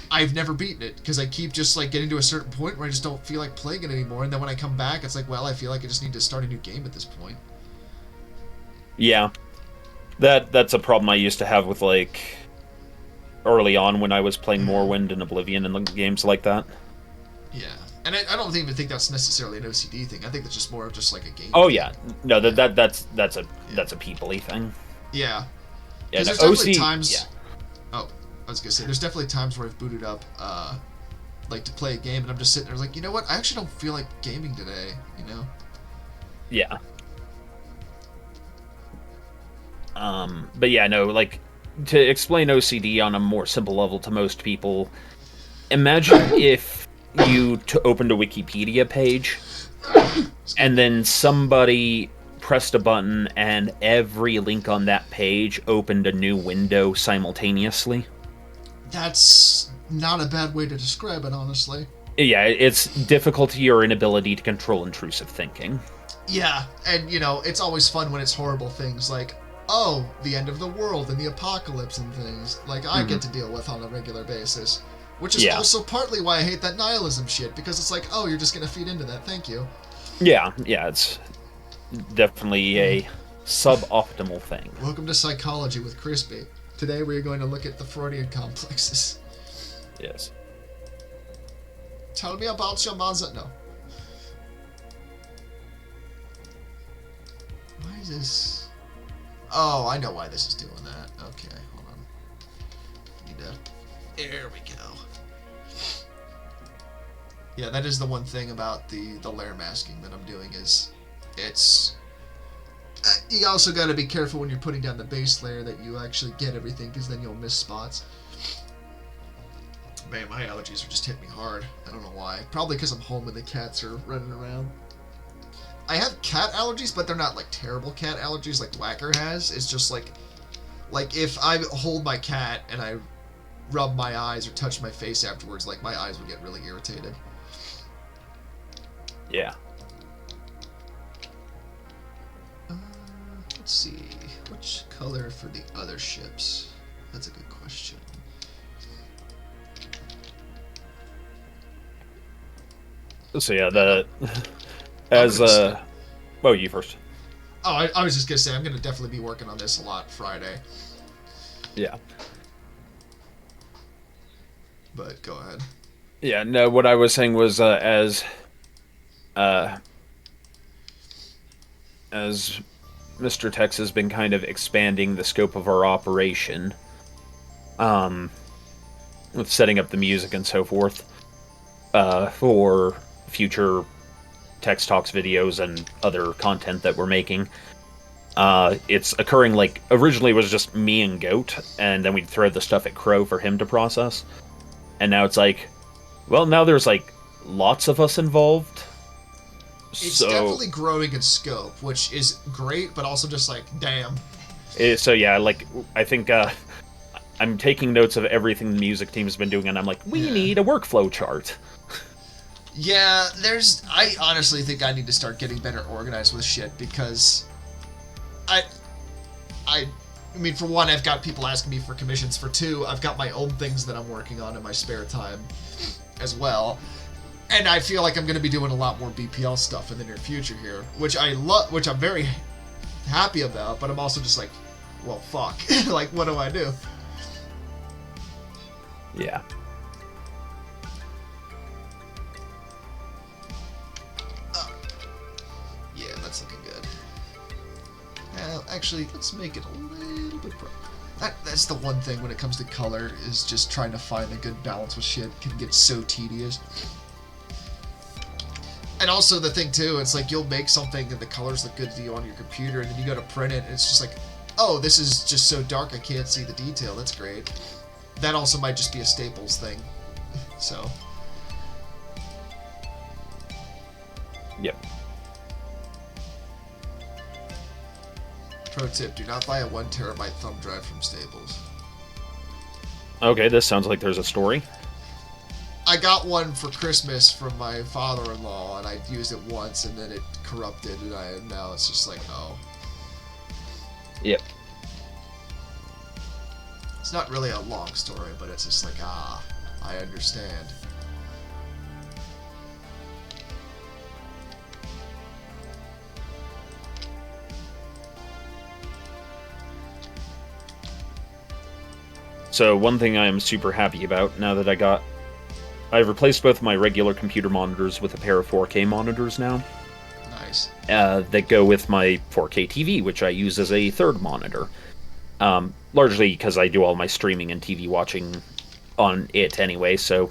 I've never beaten it, because I keep just, like, getting to a certain point where I just don't feel like playing it anymore. And then when I come back, it's like, well, I feel like I just need to start a new game at this point. Yeah. That's a problem I used to have with, like, early on when I was playing Morrowind and Oblivion and games like that. Yeah. And I don't even think that's necessarily an OCD thing. I think that's just more of just like a game. Oh yeah, no, that's a people-y thing. Yeah. Yeah, there's definitely times. Yeah. Oh, I was gonna say there's definitely times where I've booted up, like to play a game, and I'm just sitting there like, you know what? I actually don't feel like gaming today. You know. Yeah. But yeah, no, like, to explain OCD on a more simple level to most people, imagine if you opened a Wikipedia page, and then somebody pressed a button and every link on that page opened a new window simultaneously. That's not a bad way to describe it, honestly. Yeah, it's difficulty or inability to control intrusive thinking. Yeah, and, you know, it's always fun when it's horrible things like, oh, the end of the world and the apocalypse and things like I get to deal with on a regular basis. Which is also partly why I hate that nihilism shit, because it's like, oh, you're just gonna feed into that, thank you. Yeah, it's definitely a suboptimal thing. Welcome to Psychology with Kristy. Today we are going to look at the Freudian complexes. Yes. Tell me about your mother. No. Why is this? Oh, I know why this is doing that. Okay, hold on. There we go. Yeah, that is the one thing about the layer masking that I'm doing is it's... you also got to be careful when you're putting down the base layer that you actually get everything, because then you'll miss spots. Man, my allergies are just hitting me hard. I don't know why. Probably because I'm home and the cats are running around. I have cat allergies, but they're not like terrible cat allergies like Whacker has. It's just like if I hold my cat and I rub my eyes or touch my face afterwards, like my eyes would get really irritated. Yeah. Let's see. Which color for the other ships? That's a good question. So yeah, well, you first. Oh, I was just gonna say I'm gonna definitely be working on this a lot Friday. Yeah. But go ahead. Yeah, no, what I was saying was as Mr. Tex has been kind of expanding the scope of our operation, with setting up the music and so forth, for future Tex Talks videos and other content that we're making. It's occurring like, originally it was just me and Goat, and then we'd throw the stuff at Crow for him to process. And now it's like, well, now there's like lots of us involved. It's definitely growing in scope, which is great, but also just like, damn. So yeah, like, I think I'm taking notes of everything the music team's been doing, and I'm like, we need a workflow chart. Yeah, I honestly think I need to start getting better organized with shit, because I mean, for one, I've got people asking me for commissions. For two, I've got my own things that I'm working on in my spare time as well. And I feel like I'm going to be doing a lot more BPL stuff in the near future here, which which I'm very happy about, but I'm also just like, well, fuck. Like, what do I do? Yeah. Yeah, that's looking good. Well, actually, let's make it a little bit bright. That's the one thing when it comes to color, is just trying to find a good balance with shit can get so tedious. And also the thing too, it's like you'll make something and the colors look good to you on your computer, and then you go to print it and it's just like, oh, this is just so dark I can't see the detail. That's great. That also might just be a Staples thing. So. Yep. Pro tip, do not buy a 1 terabyte thumb drive from Staples. Okay, this sounds like there's a story. I got one for Christmas from my father-in-law, and I used it once, and then it corrupted, and now it's just like, oh. Yep. It's not really a long story, but it's just like, I understand. So one thing I am super happy about now that I've replaced both my regular computer monitors with a pair of 4K monitors now. Nice. That go with my 4K TV, which I use as a third monitor. Largely because I do all my streaming and TV watching on it anyway, so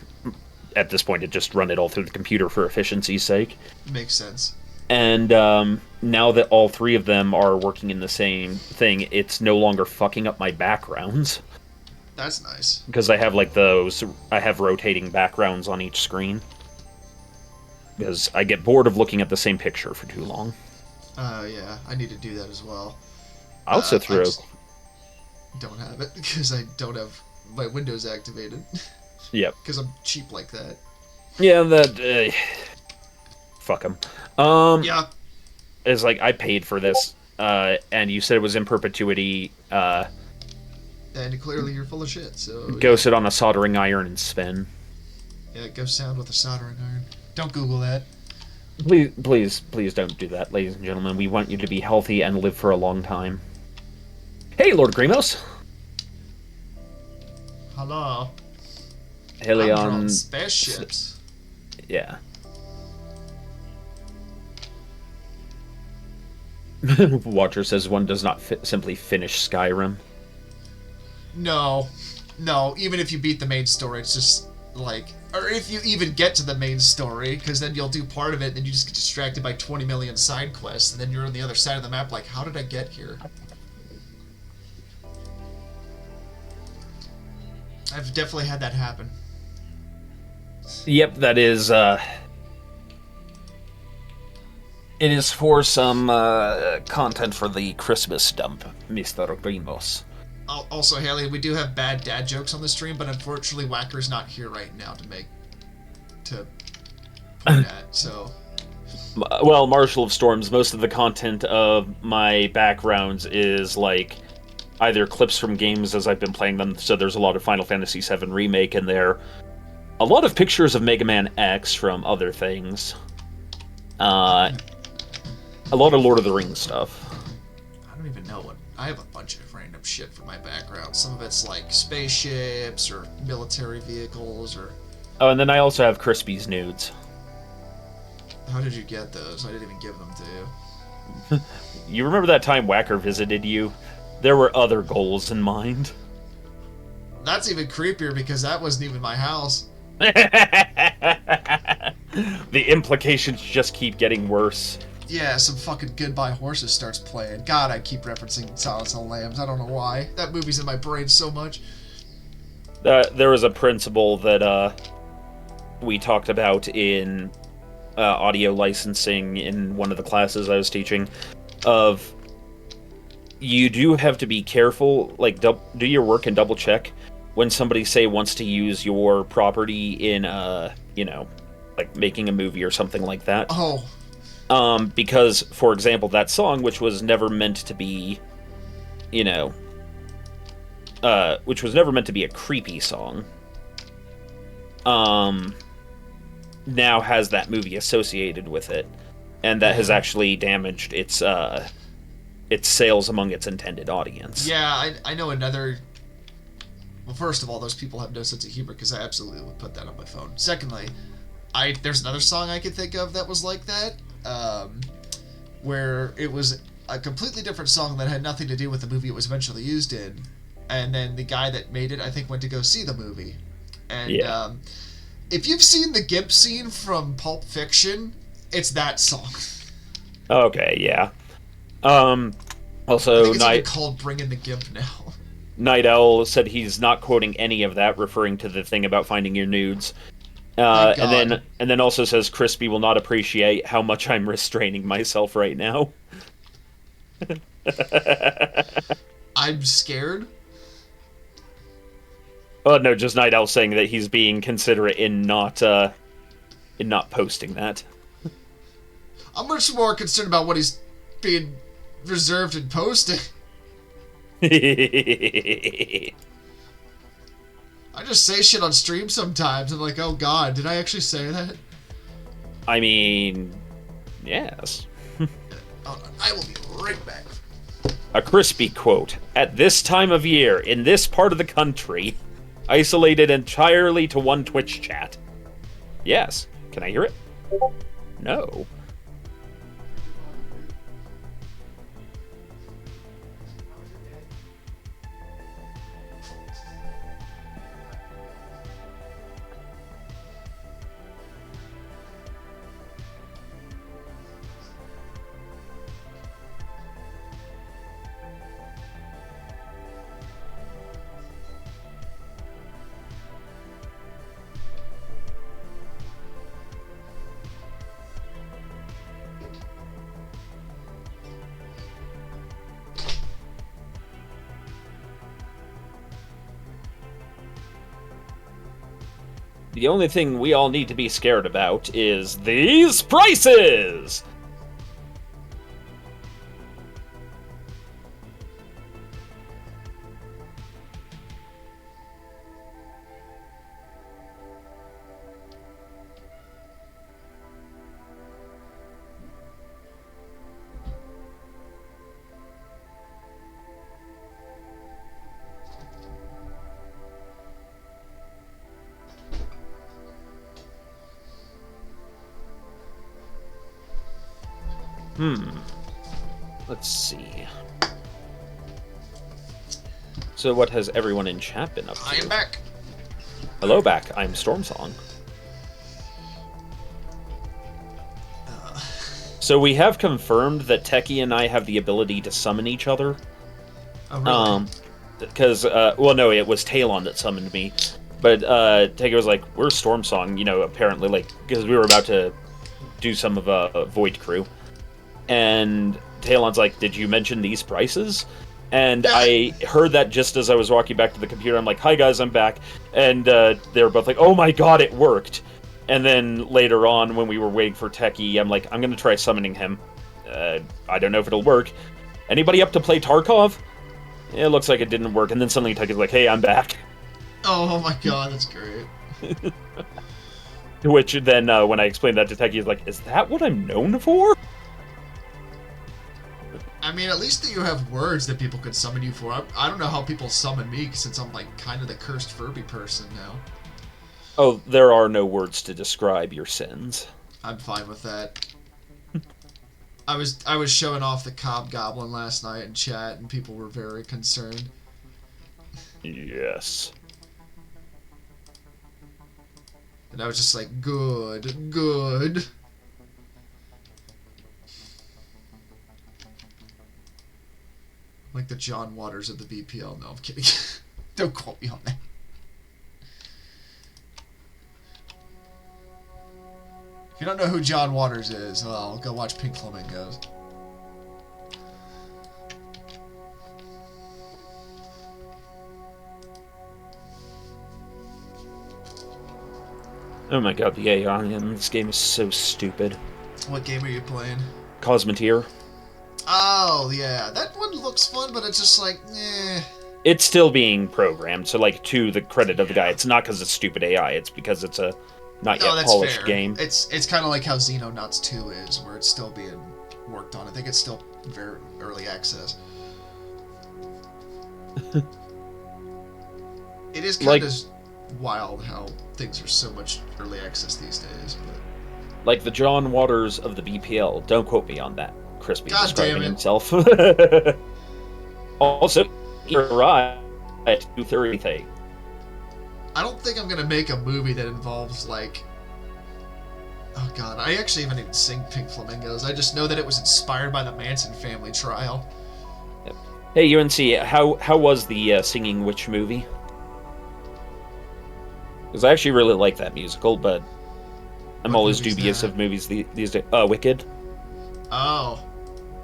at this point I just run it all through the computer for efficiency's sake. Makes sense. And now that all three of them are working in the same thing, it's no longer fucking up my backgrounds. That's nice. Because I have rotating backgrounds on each screen. Because I get bored of looking at the same picture for too long. Yeah, I need to do that as well. I'll sit through. I don't have it because I don't have my Windows activated. Yep. Because I'm cheap like that. Yeah, that. Fuck them. Yeah. It's like, I paid for this, and you said it was in perpetuity. And clearly you're full of shit, so... Go sit on a soldering iron and spin. Yeah, it goes sound with a soldering iron. Don't Google that. Please don't do that, ladies and gentlemen. We want you to be healthy and live for a long time. Hey, Lord Grimos. Hello. Helion. I'm drawing spaceships. Yeah. Watcher says one does not simply finish Skyrim. No. Even if you beat the main story, it's just like, or if you even get to the main story, because then you'll do part of it, and then you just get distracted by 20 million side quests, and then you're on the other side of the map like, how did I get here? I've definitely had that happen. Yep, that is, it is for some, content for the Christmas dump, Mr. Grimos. Also, Haley, we do have bad dad jokes on the stream, but unfortunately Whacker's not here right now to point at, so... Well, Marshal of Storms, most of the content of my backgrounds is, like, either clips from games as I've been playing them, so there's a lot of Final Fantasy VII Remake in there, a lot of pictures of Mega Man X from other things, a lot of Lord of the Rings stuff. I don't even know what... I have a bunch of random shit for my background. Some of it's like spaceships or military vehicles or... Oh, and then I also have Crispy's nudes. How did you get those? I didn't even give them to you. You remember that time Whacker visited you? There were other goals in mind. That's even creepier because that wasn't even my house. The implications just keep getting worse. Yeah, some fucking Goodbye Horses starts playing. God, I keep referencing Silence of the Lambs. I don't know why. That movie's in my brain so much. There was a principle that we talked about in audio licensing in one of the classes I was teaching, of you do have to be careful, like, do your work and double check when somebody, say, wants to use your property in, you know, like making a movie or something like that. Oh. Because, for example, that song, which was never meant to be, you know, which was never meant to be a creepy song, now has that movie associated with it, and that has actually damaged its sales among its intended audience. Yeah, I know another... Well, first of all, those people have no sense of humor, because I absolutely would put that on my phone. Secondly, there's another song I could think of that was like that, where it was a completely different song that had nothing to do with the movie it was eventually used in, and then the guy that made it, I think, went to go see the movie. And yeah. If you've seen the Gimp scene from Pulp Fiction, it's that song. Okay, yeah. Also, I think it's even called Bringin' the Gimp now. Night Owl said he's not quoting any of that, referring to the thing about finding your nudes. And then also says Crispy will not appreciate how much I'm restraining myself right now. I'm scared. Oh no, just Night Owl saying that he's being considerate in not posting that. I'm much more concerned about what he's being reserved in posting. I just say shit on stream sometimes. I'm like, oh god, did I actually say that? I mean, yes. I will be right back. A Crispy quote. At this time of year, in this part of the country, isolated entirely to one Twitch chat. Yes. Can I hear it? No. The only thing we all need to be scared about is these prices! Let's see. So what has everyone in chat been up to? I am back. Hello back, I'm Stormsong. So we have confirmed that Techie and I have the ability to summon each other. Oh, really? Because, well, no, it was Talon that summoned me. But Techie was like, we're Stormsong, you know, apparently, like, because we were about to do some of a Void Crew. And Talon's like, did you mention these prices? And I heard that just as I was walking back to the computer. I'm like, hi guys, I'm back. And they were both like, oh my god, it worked. And then later on, when we were waiting for Techie, I'm like, I'm going to try summoning him. I don't know if it'll work. Anybody up to play Tarkov? It looks like it didn't work. And then suddenly Techie's like, hey, I'm back. Oh my god, that's great. Which then, when I explained that to Techie, he's like, is that what I'm known for? I mean, at least that you have words that people could summon you for. I don't know how people summon me, since I'm, like, kind of the cursed Furby person now. Oh, there are no words to describe your sins. I'm fine with that. I was showing off the Cob Goblin last night in chat, and people were very concerned. Yes. And I was just like, good, good. Like the John Waters of the BPL. No, I'm kidding. Don't quote me on that. If you don't know who John Waters is, well, go watch Pink Flamingos. Oh my god, the AI in this game is so stupid. What game are you playing? Cosmeteer. Oh, yeah. That one looks fun, but it's just like, eh. It's still being programmed, so, like, to the credit of the guy, it's not because it's stupid AI, it's because it's a not yet polished fair. game. It's kind of like how Xenonauts 2 is, where it's still being worked on. I think it's still very early access. It is kind of wild how things are so much early access these days, but... Like the John Waters of the BPL. Don't quote me on that. Crispy God describing damn it. himself. Also, you're right at 2:30 thing. I don't think I'm gonna make a movie that involves, like... Oh god, I actually haven't even seen Pink Flamingos. I just know that it was inspired by the Manson family trial. Yep. Hey, UNC, how was the Singing Witch movie? Because I actually really like that musical, but I'm What always movie's dubious that? of movies these days. Wicked. Oh.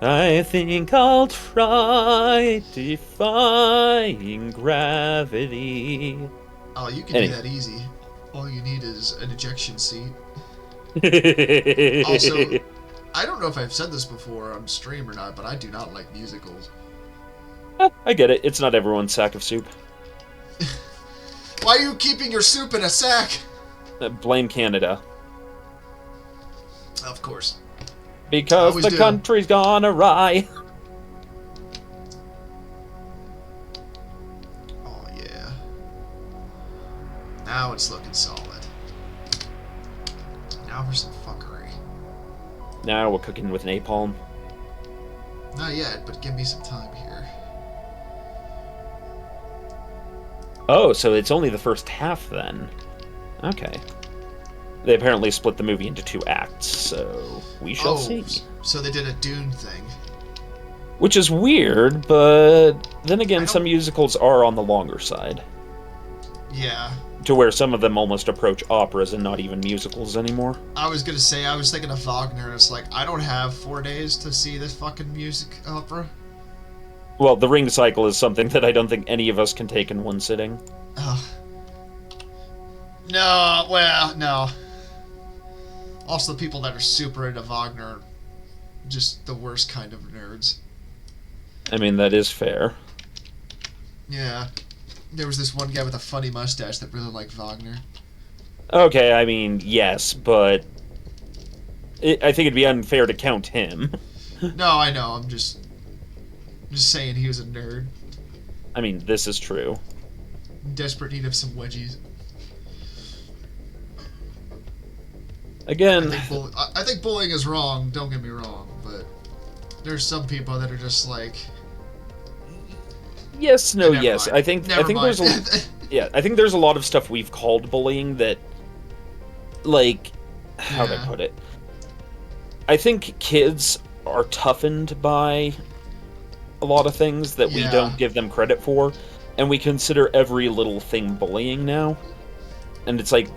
I think I'll try defying gravity. Oh, you can do that easy. All you need is an ejection seat. Also, I don't know if I've said this before on stream or not, but I do not like musicals. I get it. It's not everyone's sack of soup. Why are you keeping your soup in a sack? Blame Canada. Of course. Because the country's gone awry. Oh, yeah. Now it's looking solid. Now for some fuckery. Now we're cooking with napalm. Not yet, but give me some time here. Oh, so it's only the first half then. Okay. They apparently split the movie into 2 acts, so we shall see. So they did a Dune thing. Which is weird, but then again, some musicals are on the longer side. Yeah. To where some of them almost approach operas and not even musicals anymore. I was gonna say, I was thinking of Wagner, and it's like, I don't have 4 days to see this fucking music opera. Well, the Ring Cycle is something that I don't think any of us can take in one sitting. Ugh. No, well, no. Also, the people that are super into Wagner are just the worst kind of nerds. I mean, that is fair. Yeah. There was this one guy with a funny mustache that really liked Wagner. Okay, I mean, yes, but I think it'd be unfair to count him. No, I know, I'm just saying he was a nerd. I mean, this is true. In desperate need of some wedgies. Again... I think bullying is wrong, don't get me wrong, but There's some people that are just like. Yes, no, Never yes. mind. I think Never there's I think there's a lot of stuff we've called bullying that, like, how do I put it? I think kids are toughened by a lot of things that we don't give them credit for, and we consider every little thing bullying now. And it's like,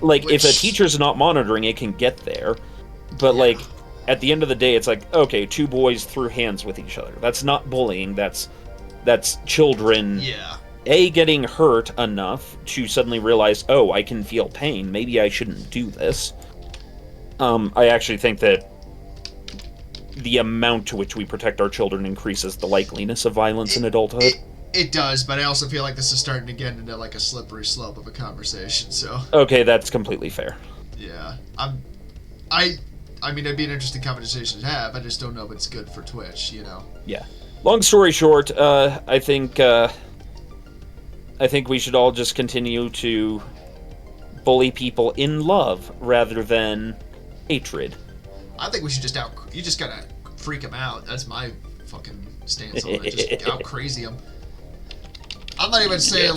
if a teacher's not monitoring, it can get there. But, like, at the end of the day, it's like, okay, two boys threw hands with each other. That's not bullying, that's children, getting hurt enough to suddenly realize, oh, I can feel pain, maybe I shouldn't do this. I actually think that the amount to which we protect our children increases the likeliness of violence in adulthood. It does, but I also feel like this is starting to get into like a slippery slope of a conversation, so... Okay, that's completely fair. Yeah. I mean, it'd be an interesting conversation to have, I just don't know if it's good for Twitch, you know? Yeah. Long story short, I think we should all just continue to bully people in love rather than hatred. I think we should you just gotta freak them out. That's my fucking stance on it. Just out crazy them. I'm not even saying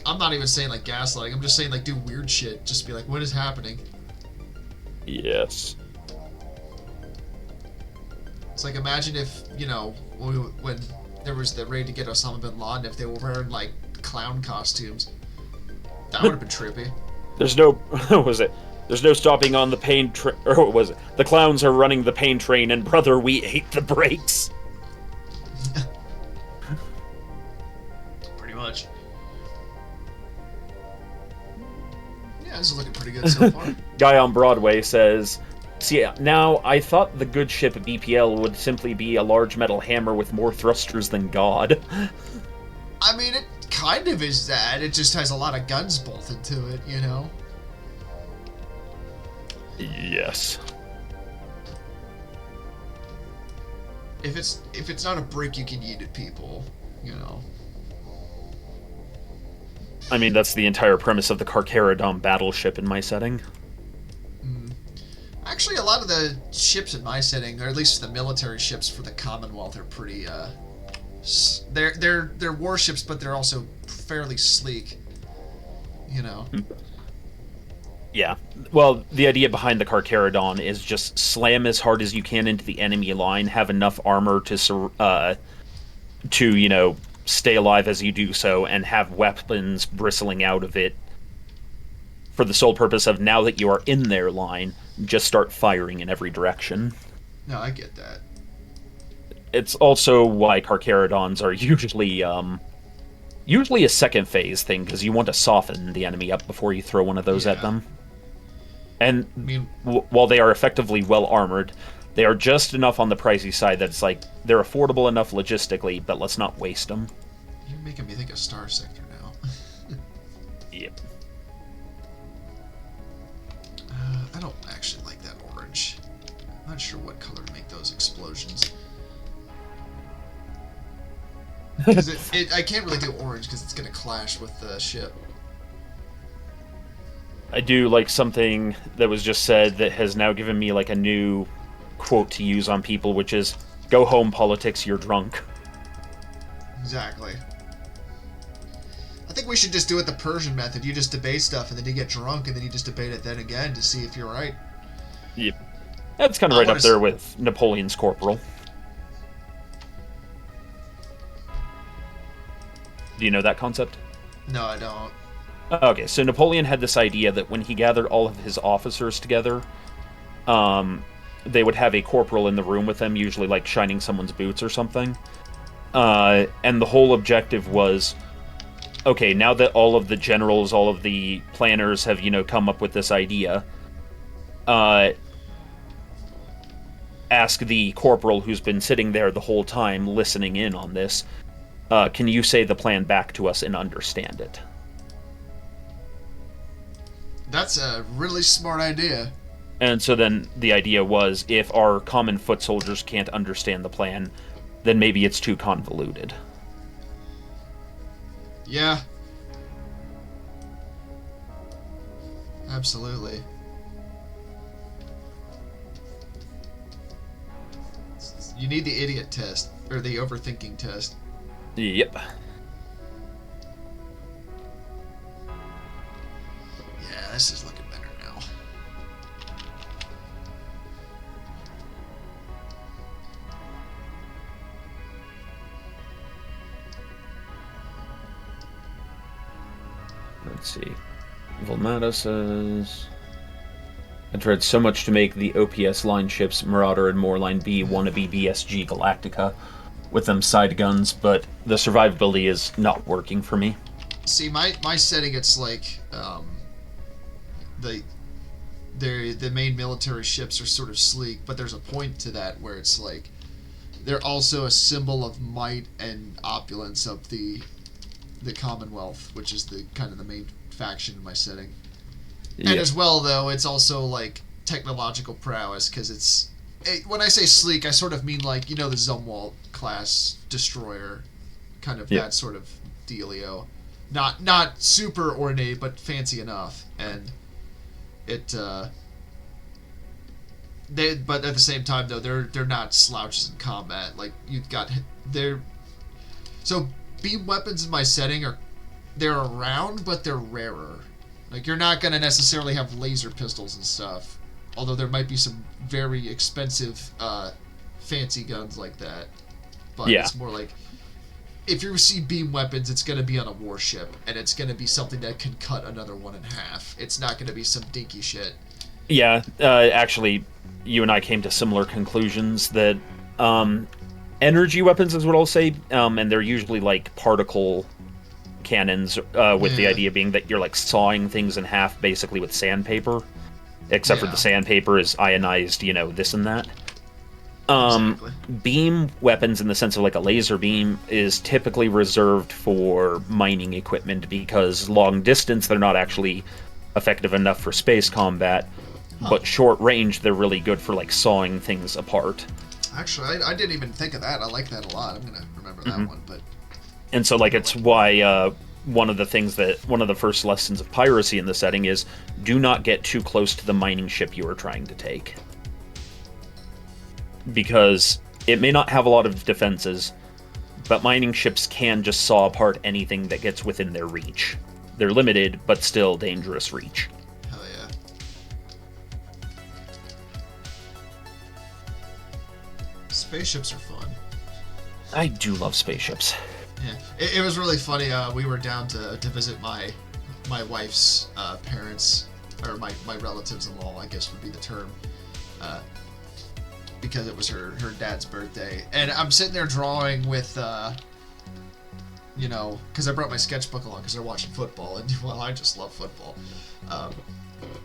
I'm not even saying like gaslighting. I'm just saying like do weird shit. Just be like, what is happening? Yes. It's like imagine if when there was the raid to get Osama bin Laden, if they were wearing like clown costumes. That would have been trippy. There's no There's no stopping on the pain train, or what was it? The clowns are running the pain train, and brother, we ate the brakes. Pretty much. Yeah, this is looking pretty good so far. Guy on Broadway says, "See, now I thought the good ship BPL would simply be a large metal hammer with more thrusters than God." I mean, it kind of is that. It just has a lot of guns bolted to it, you know? Yes. If it's not a brick you can eat at people, you know. I mean, that's the entire premise of the Carcharodon battleship in my setting. Actually, a lot of the ships in my setting, or at least the military ships for the Commonwealth, are pretty they're warships, but they're also fairly sleek, you know. Yeah. Well, the idea behind the Carcharodon is just slam as hard as you can into the enemy line, have enough armor to stay alive as you do so, and have weapons bristling out of it for the sole purpose of, now that you are in their line, just start firing in every direction. No, I get that. It's also why Carcharodons are usually a second phase thing, because you want to soften the enemy up before you throw one of those at them. And while they are effectively well-armored, they are just enough on the pricey side that it's like, they're affordable enough logistically, but let's not waste them. You're making me think of Star Sector now. Yep. I don't actually like that orange. I'm not sure what color to make those explosions. I can't really do orange because it's going to clash with the ship. I do like something that was just said that has now given me like a new quote to use on people, which is, "Go home, politics, you're drunk." Exactly. I think we should just do it the Persian method. You just debate stuff, and then you get drunk, and then you just debate it then again to see if you're right. Yep. That's kind of right up there with Napoleon's corporal. Do you know that concept? No, I don't. Okay, so Napoleon had this idea that when he gathered all of his officers together, they would have a corporal in the room with them, usually like shining someone's boots or something. And the whole objective was, okay, now that all of the generals, all of the planners have, come up with this idea, ask the corporal who's been sitting there the whole time listening in on this, can you say the plan back to us and understand it? That's a really smart idea. And so then the idea was, if our common foot soldiers can't understand the plan, then maybe it's too convoluted. Yeah. Absolutely. You need the idiot test, or the overthinking test. Yep. Yeah, this is looking better now. Let's see. Volmata says... I tried so much to make the OPS line ships Marauder and Moorline B wannabe BSG Galactica with them side guns, but the survivability is not working for me. See, my setting, it's like the main military ships are sort of sleek, but there's a point to that where it's like they're also a symbol of might and opulence of the Commonwealth, which is the kind of the main faction in my setting. Yeah. And as well, though, it's also like technological prowess, because when I say sleek, I sort of mean like, the Zumwalt class destroyer, kind of that sort of dealio. Not super ornate, but fancy enough, and it. But at the same time, though, they're not slouches in combat. Like you've got so beam weapons in my setting they're around, but they're rarer. Like, you're not going to necessarily have laser pistols and stuff. Although there might be some very expensive, fancy guns like that. But it's more like, if you see beam weapons, it's going to be on a warship. And it's going to be something that can cut another one in half. It's not going to be some dinky shit. Yeah, actually, you and I came to similar conclusions that energy weapons is what I'll say. And they're usually like particle cannons, with the idea being that you're like sawing things in half basically with sandpaper, except for the sandpaper is ionized, this and that. Exactly. Beam weapons, in the sense of like a laser beam, is typically reserved for mining equipment, because long distance they're not actually effective enough for space combat, but short range they're really good for like sawing things apart. Actually, I didn't even think of that. I like that a lot. I'm gonna remember that one. But and so, like, it's why one of the first lessons of piracy in the setting is do not get too close to the mining ship you are trying to take. Because it may not have a lot of defenses, but mining ships can just saw apart anything that gets within their reach. They're limited, but still dangerous reach. Hell yeah. Spaceships are fun. I do love spaceships. Yeah, it was really funny. We were down to visit my wife's parents, or my relatives-in-law, I guess would be the term, because it was her dad's birthday. And I'm sitting there drawing with, because I brought my sketchbook along because they're watching football, and well, I just love football.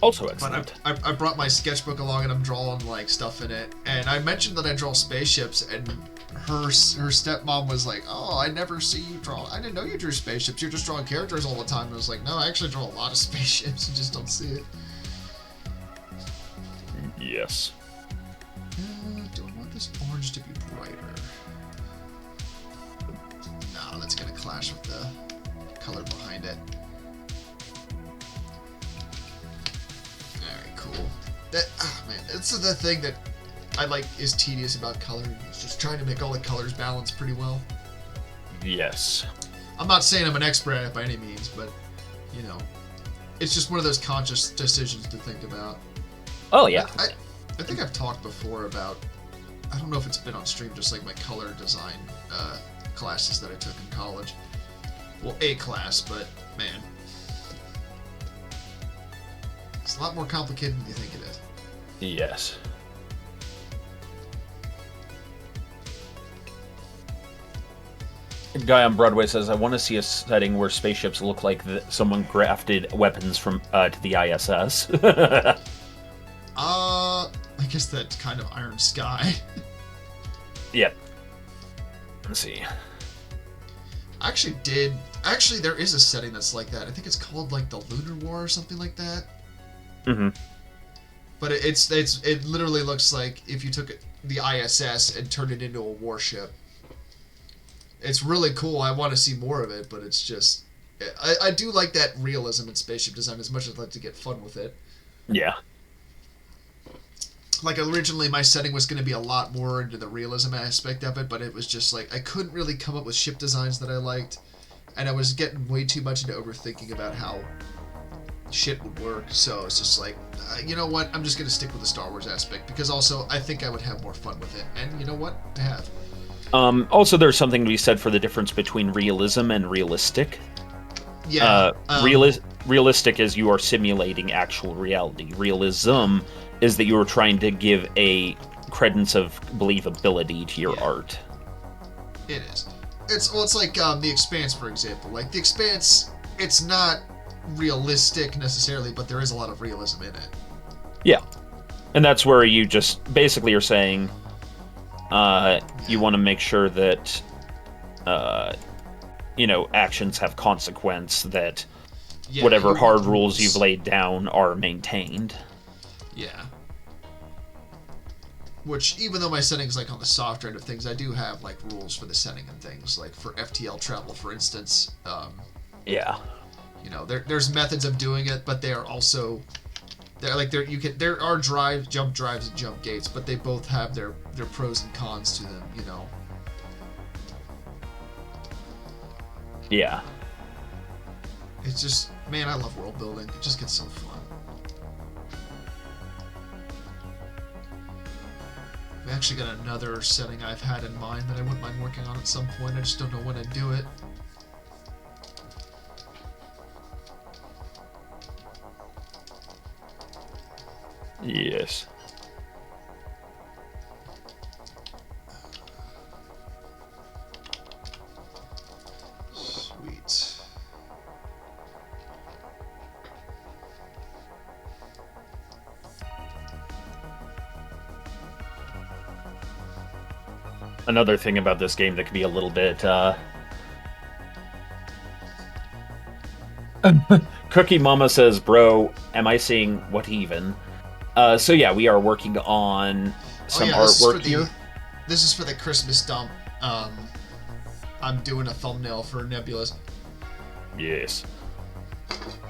Also excellent. But I brought my sketchbook along, and I'm drawing like stuff in it. And I mentioned that I draw spaceships, and her stepmom was like, "Oh, I never see you draw. I didn't know you drew spaceships. You're just drawing characters all the time." And I was like, "No, I actually draw a lot of spaceships. You just don't see it." Yes. Do I want this orange to be brighter? No, that's gonna clash with the color behind it. Very cool. Man, it's the thing that I like is tedious about coloring. It's just trying to make all the colors balance pretty well. Yes. I'm not saying I'm an expert at it by any means, but, it's just one of those conscious decisions to think about. Oh, yeah. I think I've talked before about, I don't know if it's been on stream, just like my color design classes that I took in college. Well, a class, but, man. It's a lot more complicated than you think it is. Yes. A guy on Broadway says, I want to see a setting where spaceships look like someone grafted weapons from to the ISS. I guess that's kind of Iron Sky. Yep. Let's see. Actually, there is a setting that's like that. I think it's called, like, the Lunar War or something like that. Mm-hmm. But it literally looks like if you took the ISS and turned it into a warship. It's really cool. I want to see more of it, but it's just... I do like that realism in spaceship design as much as I'd like to get fun with it. Yeah. like originally my setting was going to be a lot more into the realism aspect of it, but it was just like I couldn't really come up with ship designs that I liked, and I was getting way too much into overthinking about how shit would work. So it's just like, you know what? I'm just going to stick with the Star Wars aspect because also I think I would have more fun with it, and you know what? I have. Also, there's something to be said for the difference between realism and realistic. Yeah. Realistic is you are simulating actual reality. Realism is that you are trying to give a credence of believability to your art. It is. It's like The Expanse, for example. Like The Expanse, it's not realistic necessarily, but there is a lot of realism in it. Yeah, and that's where you just basically are saying, you want to make sure that, actions have consequence. That whatever hard rules you've laid down are maintained. Yeah. Which, even though my setting's like on the soft end of things, I do have like rules for the setting and things, like for FTL travel, for instance. Yeah. There's methods of doing it, but they are also there are jump drives and jump gates, but they both have their pros and cons to them. Yeah. It's just, man, I love world building. It just gets so fun. I've actually got another setting I've had in mind that I wouldn't mind working on at some point. I just don't know when to do it. Yes. Sweet. Another thing about this game that could be a little bit, Cookie Mama says, bro, am I seeing what even? So yeah, we are working on some artwork here. This is for the Christmas dump. I'm doing a thumbnail for Nebula's. Yes.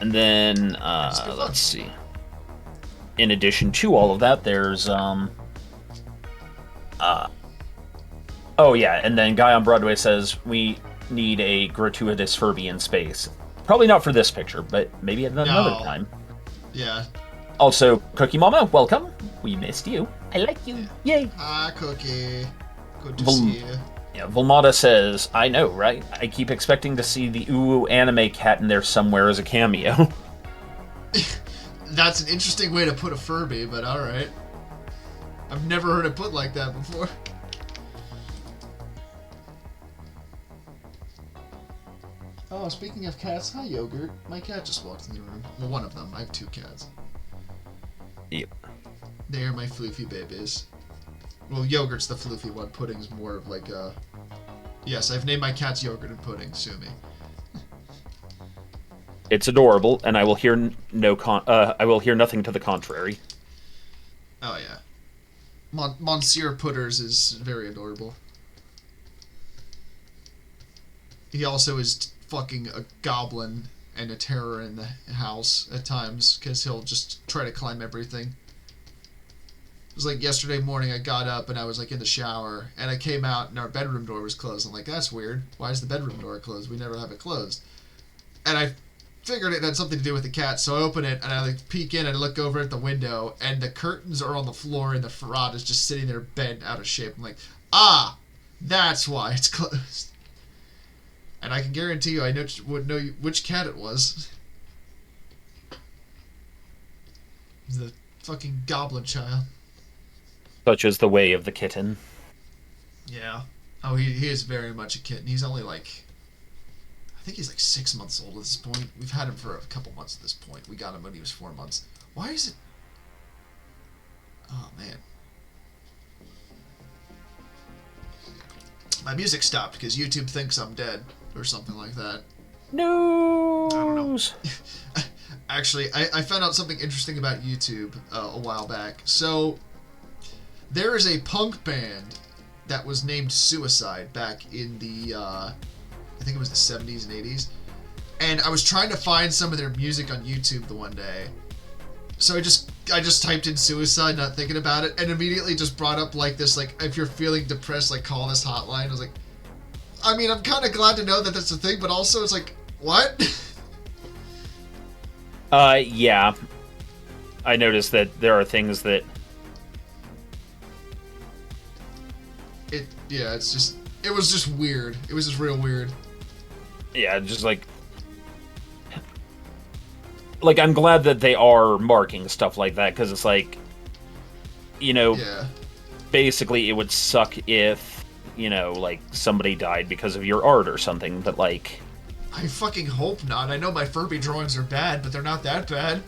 And then, let's see. In addition to all of that, there's, oh yeah, and then Guy on Broadway says, we need a gratuitous Furby in space. Probably not for this picture, but maybe at another time. Yeah. Also, Cookie Mama, welcome. We missed you. I like you. Yay. Hi, Cookie. Good to see you. Yeah, Volmata says, I know, right? I keep expecting to see the Uwu anime cat in there somewhere as a cameo. That's an interesting way to put a Furby, but alright. I've never heard it put like that before. Oh, speaking of cats, hi, Yogurt. My cat just walked in the room. Well, one of them. I have two cats. Yep. They are my floofy babies. Well, Yogurt's the floofy one. Pudding's more of like a... Yes, I've named my cats Yogurt and Pudding. Sue me. It's adorable, and I will hear I will hear nothing to the contrary. Oh yeah, Monsieur Putters is very adorable. He also is fucking a goblin and a terror in the house at times, because he'll just try to climb everything. It was like yesterday morning, I got up and I was like in the shower, and I came out and our bedroom door was closed. I'm like, that's weird. Why is the bedroom door closed? We never have it closed. And I figured it had something to do with the cat, so I open it and I like peek in and I look over at the window, and the curtains are on the floor and the Farad is just sitting there bent out of shape. I'm like, ah, that's why it's closed. And I can guarantee you, I would know which cat it was. The fucking goblin child. Such is the way of the kitten. Yeah. Oh, he is very much a kitten. He's only like... I think he's like 6 months old at this point. We've had him for a couple months at this point. We got him when he was 4 months. Why is it... Oh, man. My music stopped because YouTube thinks I'm dead or something like that. No. I don't know. Actually, I found out something interesting about YouTube a while back. So, there is a punk band that was named Suicide back in the, I think it was the 70s and 80s. And I was trying to find some of their music on YouTube the one day. So I just typed in suicide, not thinking about it, and immediately just brought up like this, like, if you're feeling depressed, like, call this hotline. I was like, I mean, I'm kind of glad to know that that's a thing, but also it's like, what? Yeah. I noticed that there are things that... Yeah, it's just... It was just weird. It was just real weird. Yeah, just like... Like, I'm glad that they are marking stuff like that, because it's like... You know... Yeah. Basically, it would suck if, you know, like, somebody died because of your art or something, but like... I fucking hope not. I know my Furby drawings are bad, but they're not that bad.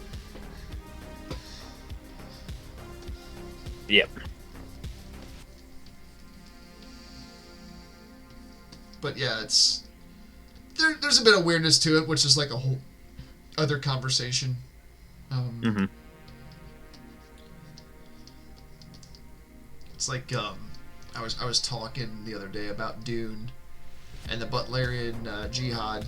Yep. But yeah, it's... There's a bit of weirdness to it, which is like a whole other conversation. Mm-hmm. It's like, I was talking the other day about Dune and the Butlerian Jihad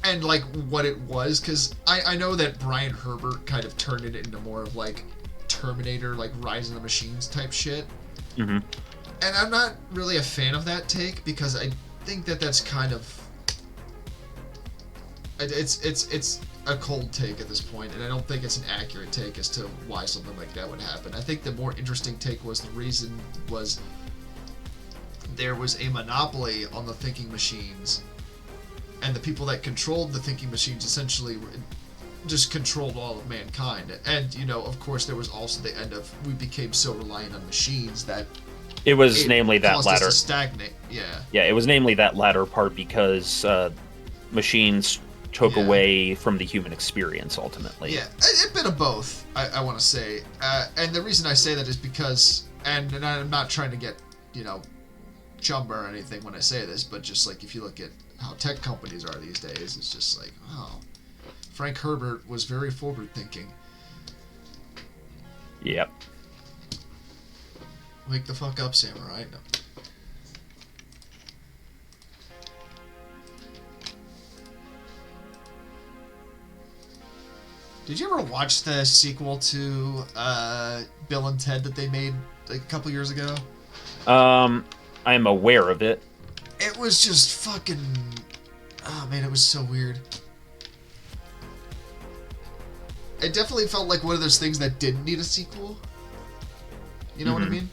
and like what it was, because I know that Brian Herbert kind of turned it into more of like Terminator, like Rise of the Machines type shit. Mm-hmm. And I'm not really a fan of that take, because I think that that's kind of... It's a cold take at this point, and I don't think it's an accurate take as to why something like that would happen. I think the more interesting take was the reason was there was a monopoly on the thinking machines, and the people that controlled the thinking machines essentially just controlled all of mankind. And, you know, of course, there was also the end of we became so reliant on machines that it was namely that caused latter. us to stagnate. Yeah. Yeah, it was namely that latter part, because machines took away from the human experience ultimately. Yeah, a bit of both, I want to say. And the reason I say that is because, and I'm not trying to get, you know, chumba or anything when I say this, but just like if you look at how tech companies are these days, it's just like, oh, Frank Herbert was very forward thinking. Yep. Wake the fuck up, Samurai. No. Did you ever watch the sequel to Bill and Ted that they made like a couple years ago? I'm aware of it. It was just fucking... Oh man, it was so weird. It definitely felt like one of those things that didn't need a sequel. You know what I mean?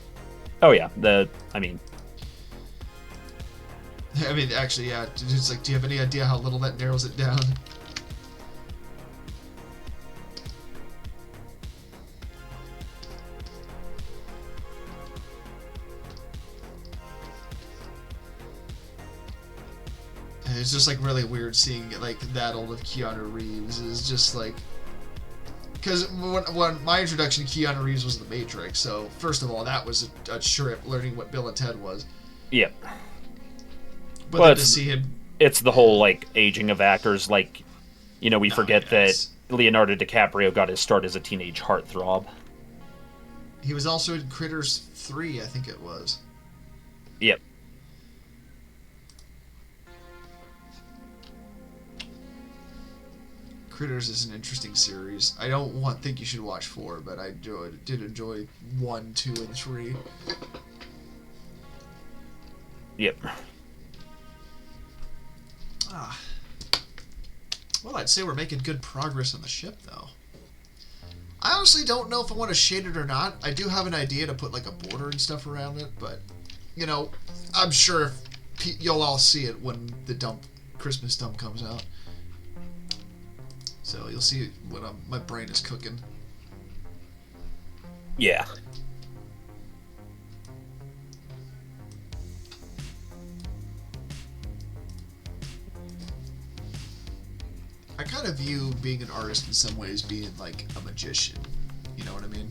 Oh yeah, I mean, actually, yeah. It's like, do you have any idea how little that narrows it down? It's just like really weird seeing like that old of Keanu Reeves. Is just like, because when my introduction to Keanu Reeves was The Matrix, so first of all that was a trip learning what Bill and Ted was. Yep. But well, then to see him, it's the whole like aging of actors. Like, you know, we forget that Leonardo DiCaprio got his start as a teenage heartthrob. He was also in Critters 3, I think it was. Yep. Critters is an interesting series. I don't think you should watch 4, but I did enjoy 1, 2, and 3. Yep. Well, I'd say we're making good progress on the ship, though. I honestly don't know if I want to shade it or not. I do have an idea to put like a border and stuff around it, but, you know, I'm sure you'll all see it when the Christmas dump comes out. So you'll see when my brain is cooking. Yeah. I kind of view being an artist in some ways being like a magician. You know what I mean?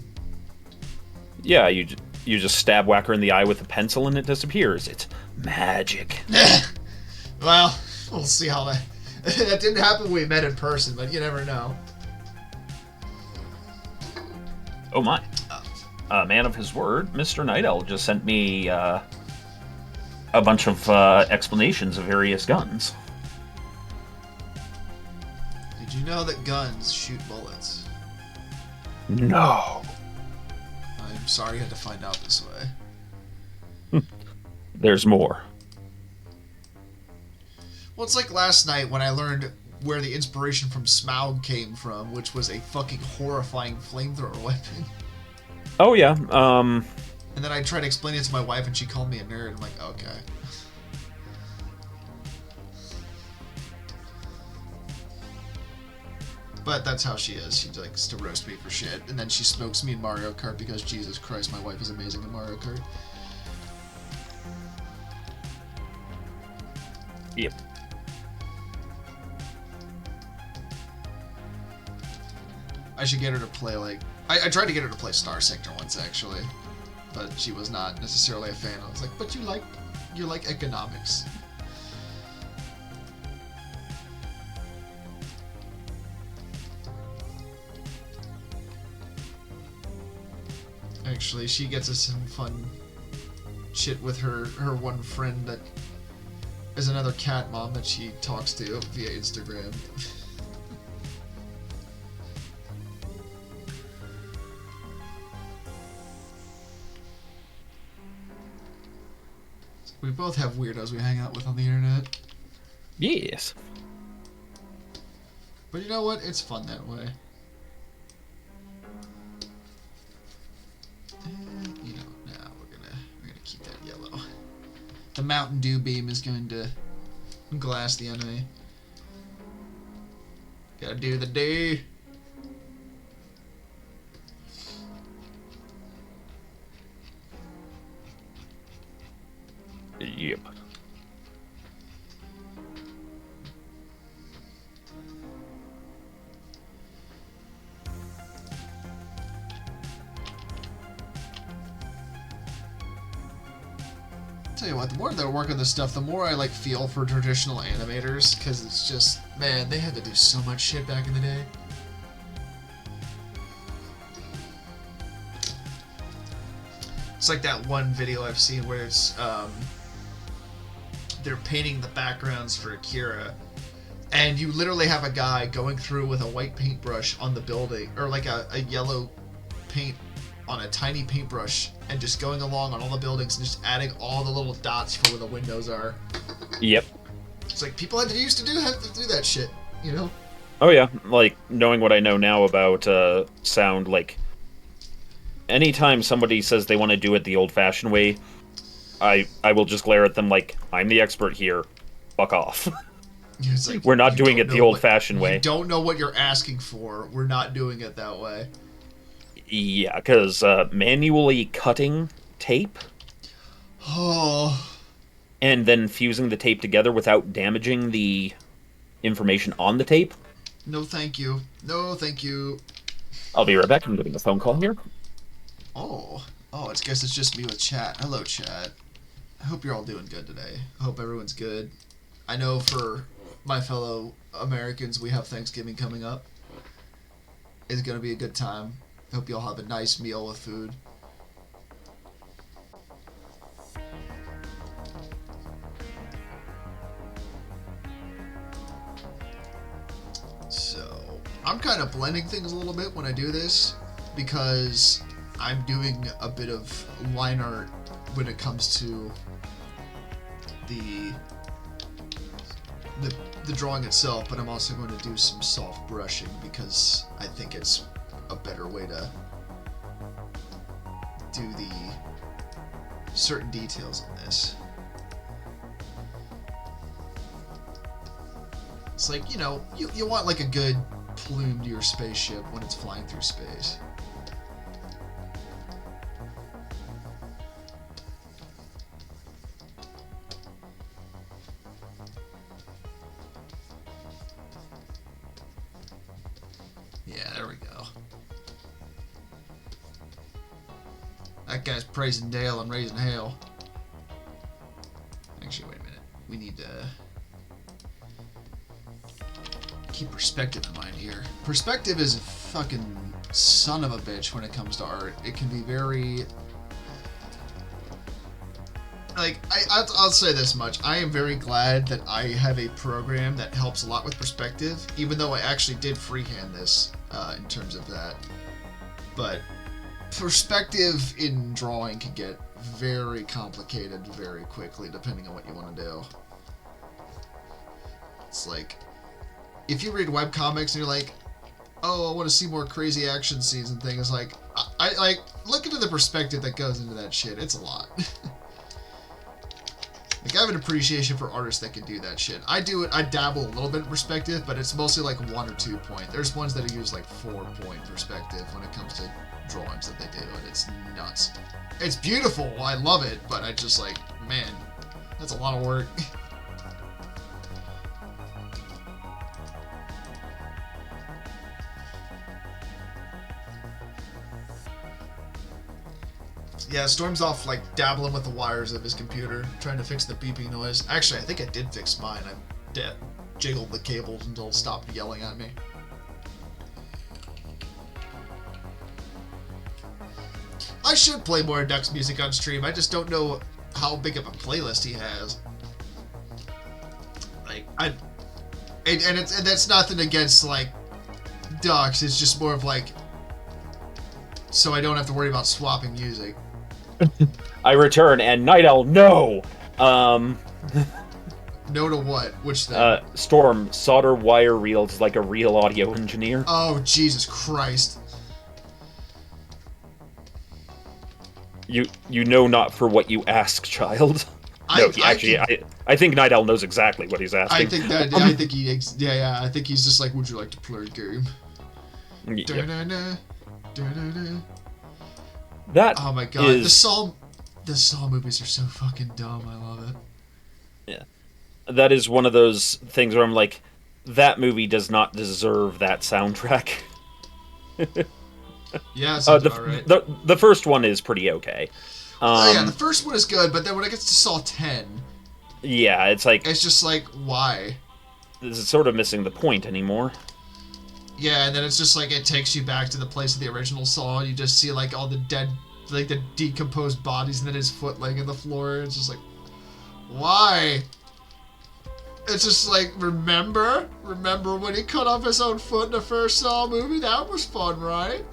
Yeah, you just stab Whacker in the eye with a pencil and it disappears. It's magic. Well, we'll see how that... That didn't happen when we met in person, but you never know. Oh my. Man of his word, Mr. Night Owl just sent me a bunch of explanations of various guns. Did you know that guns shoot bullets? No. I'm sorry you had to find out this way. There's more. Well, it's like last night when I learned where the inspiration from Smaug came from, which was a fucking horrifying flamethrower weapon. Oh, yeah. And then I tried to explain it to my wife, and she called me a nerd. I'm like, okay. But that's how she is. She likes to roast me for shit. And then she smokes me in Mario Kart because, Jesus Christ, my wife is amazing in Mario Kart. Yep. I should get her to play, like... I tried to get her to play Star Sector once, actually. But she was not necessarily a fan. I was like, but you like economics. Actually, she gets us some fun shit with her one friend that is another cat mom that she talks to via Instagram. We both have weirdos we hang out with on the internet. Yes. But you know what? It's fun that way. You know, now we're gonna keep that yellow. The Mountain Dew beam is going to glass the enemy. Gotta do the do. Yep. Tell you what, the more that I work on this stuff, the more I like feel for traditional animators, because it's just, man, they had to do so much shit back in the day. It's like that one video I've seen where it's they're painting the backgrounds for Akira, and you literally have a guy going through with a white paintbrush on the building, or like a yellow paint on a tiny paintbrush, and just going along on all the buildings and just adding all the little dots for where the windows are. Yep. It's like people have to do that shit, you know? Oh yeah, like knowing what I know now about sound, like anytime somebody says they want to do it the old-fashioned way, I will just glare at them like, I'm the expert here. Fuck off. It's like, we're not doing it the old-fashioned way. You don't know what you're asking for. We're not doing it that way. Yeah, because manually cutting tape Oh. and then fusing the tape together without damaging the information on the tape. No, thank you. No, thank you. I'll be right back. I'm getting a phone call here. Oh, I guess it's just me with chat. Hello, chat. I hope you're all doing good today. I hope everyone's good. I know for my fellow Americans, we have Thanksgiving coming up. It's going to be a good time. I hope you all have a nice meal with food. So, I'm kind of blending things a little bit when I do this, because I'm doing a bit of line art when it comes to the drawing itself, but I'm also going to do some soft brushing because I think it's a better way to do the certain details in this. It's like, you know, you want like a good plume to your spaceship when it's flying through space. Yeah, there we go. That guy's praising Dale and raising hell. Actually, wait a minute. We need to keep perspective in mind here. Perspective is a fucking son of a bitch when it comes to art. It can be very... Like, I'll say this much. I am very glad that I have a program that helps a lot with perspective, even though I actually did freehand this in terms of that. But perspective in drawing can get very complicated very quickly, depending on what you want to do. It's like, if you read webcomics and you're like, oh, I want to see more crazy action scenes and things, like, I like, look into the perspective that goes into that shit. It's a lot. Like, I have an appreciation for artists that can do that shit. I dabble a little bit in perspective, but it's mostly like 1 or 2 point. There's ones that use like 4-point perspective when it comes to drawings that they do, and it's nuts. It's beautiful, I love it, but I just like, man, that's a lot of work. Yeah, Storm's off, like, dabbling with the wires of his computer, trying to fix the beeping noise. Actually, I think I did fix mine. I jiggled the cables until it stopped yelling at me. I should play more Duck's music on stream. I just don't know how big of a playlist he has. Like, and that's nothing against, like, Ducks. It's just more of, like, so I don't have to worry about swapping music. I return, and Night Owl, no! No to what? Which thing? Storm, solder wire reels like a real audio engineer. Oh, Jesus Christ. You know not for what you ask, child. I think Night Owl knows exactly what he's asking. I think that, I think he, I think he's just like, would you like to play a game? Yep. Da-na-na, da-na-na. That oh my god, the Saw movies are so fucking dumb. I love it. Yeah, that is one of those things where I'm like, that movie does not deserve that soundtrack. Yeah, sounds about right. The first one is pretty okay. Yeah, the first one is good, but then when it gets to Saw 10, yeah, it's just like, why? This is sort of missing the point anymore. Yeah, and then it's just like it takes you back to the place of the original Saw, and you just see like all the dead, like the decomposed bodies, and then his foot laying on the floor. It's just like, why? It's just like, remember when he cut off his own foot in the first Saw movie? That was fun, right?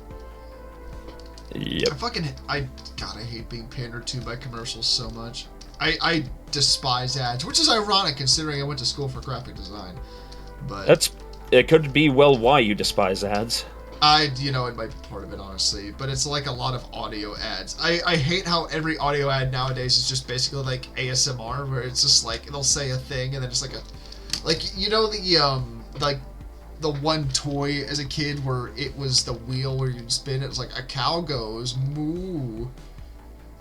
Yep. I hate being pandered to by commercials so much. I despise ads, which is ironic considering I went to school for graphic design. But it could be well why you despise ads. It might be part of it, honestly, but it's like a lot of audio ads. I hate how every audio ad nowadays is just basically like ASMR, where it's just like, they'll say a thing and then just the one toy as a kid where it was the wheel where you'd spin, it was like, a cow goes moo.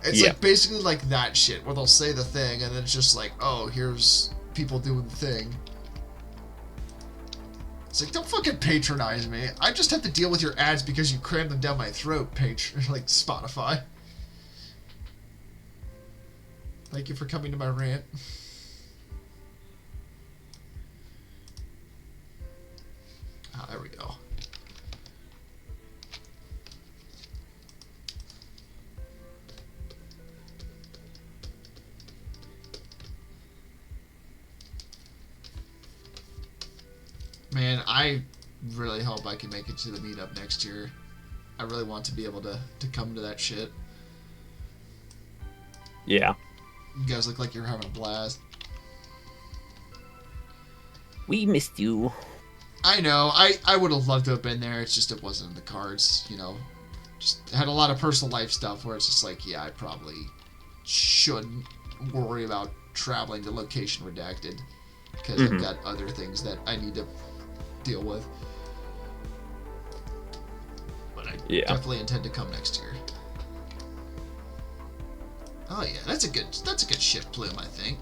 It's like basically like that shit, where they'll say the thing and then it's just like, oh, here's people doing the thing. It's like, don't fucking patronize me. I just have to deal with your ads because you cram them down my throat, like Spotify. Thank you for coming to my rant. Ah, there we go. Man, I really hope I can make it to the meetup next year. I really want to be able to come to that shit. Yeah. You guys look like you're having a blast. We missed you. I know. I would have loved to have been there. It's just it wasn't in the cards, you know. Just had a lot of personal life stuff where it's just like, yeah, I probably shouldn't worry about traveling to location redacted because I've got other things that I need to deal with. But I definitely intend to come next year. Oh yeah, that's a good ship plume, I think.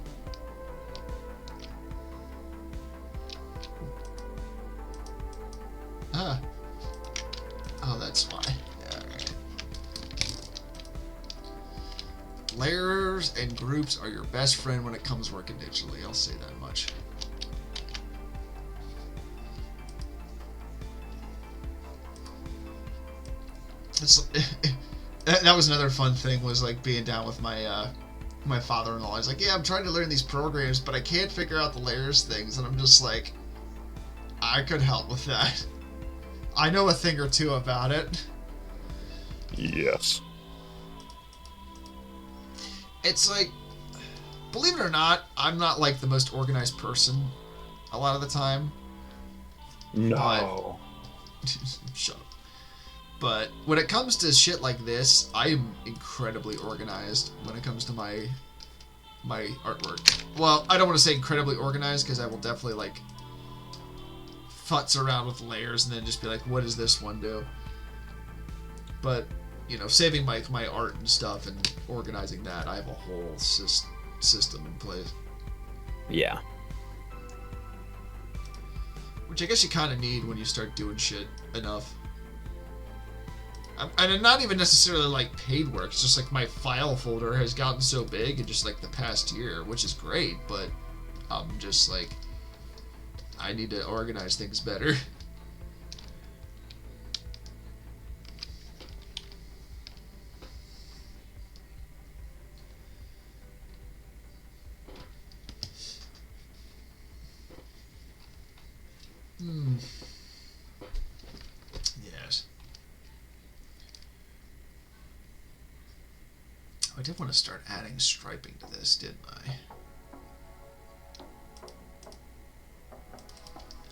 Ah. Oh, that's why. Alright. Layers and groups are your best friend when it comes working digitally, I'll say that much. That was another fun thing, was like being down with my my father-in-law. He's like, yeah, I'm trying to learn these programs, but I can't figure out the layers things. And I'm just like, I could help with that. I know a thing or two about it. Yes. It's like, believe it or not, I'm not like the most organized person a lot of the time. No. But, shut up. But when it comes to shit like this, I am incredibly organized when it comes to my artwork. Well, I don't want to say incredibly organized because I will definitely like futz around with layers and then just be like, what does this one do? But, you know, saving my art and stuff and organizing that, I have a whole system in place. Yeah. Which I guess you kind of need when you start doing shit enough. And not even necessarily like paid work. It's just like my file folder has gotten so big in just like the past year, which is great, but I'm just like, I need to organize things better. Yes. I did want to start adding striping to this, didn't I?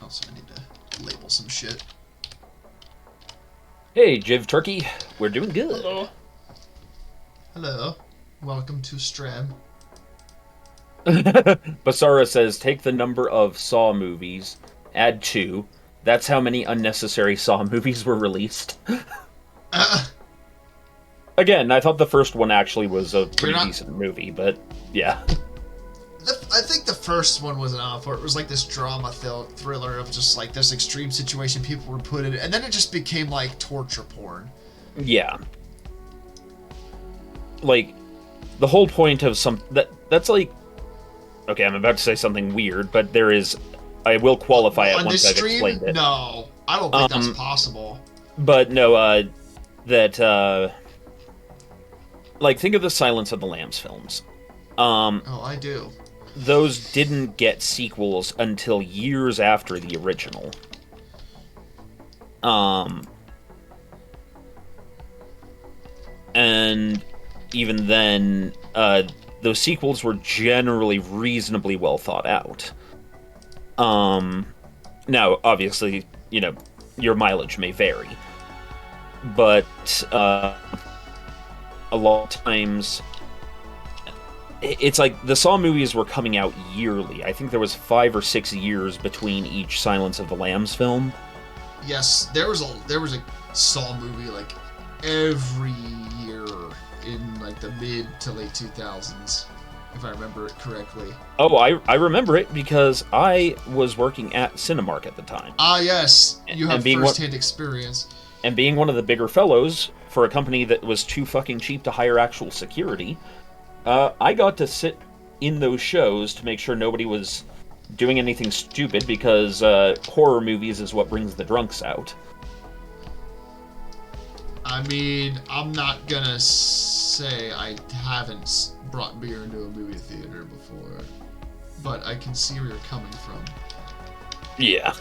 Also, I need to label some shit. Hey, Jiv Turkey. We're doing good. Hello. Hello. Welcome to Stram. Basara says, take the number of Saw movies, add 2. That's how many unnecessary Saw movies were released. Again, I thought the first one actually was a pretty decent movie, but yeah. I think the first one was enough, where it was like this drama thriller of just like this extreme situation people were put in, and then it just became like torture porn. Yeah. Like, the whole point of that's like, okay, I'm about to say something weird, but there is, I will qualify it once I've explained it. No, I don't think that's possible. But no, like, think of the Silence of the Lambs films. Oh, I do. Those didn't get sequels until years after the original. And even then, those sequels were generally reasonably well thought out. Now, obviously, you know, your mileage may vary. But, a lot of times, it's like the Saw movies were coming out yearly. I think there was 5 or 6 years between each Silence of the Lambs film. Yes, there was a Saw movie like every year in like the mid to late 2000s, if I remember it correctly. Oh, I remember it because I was working at Cinemark at the time. Ah, yes, you have first-hand experience. And being one of the bigger fellows for a company that was too fucking cheap to hire actual security, I got to sit in those shows to make sure nobody was doing anything stupid, because horror movies is what brings the drunks out. I mean, I'm not gonna say I haven't brought beer into a movie theater before, but I can see where you're coming from. Yeah.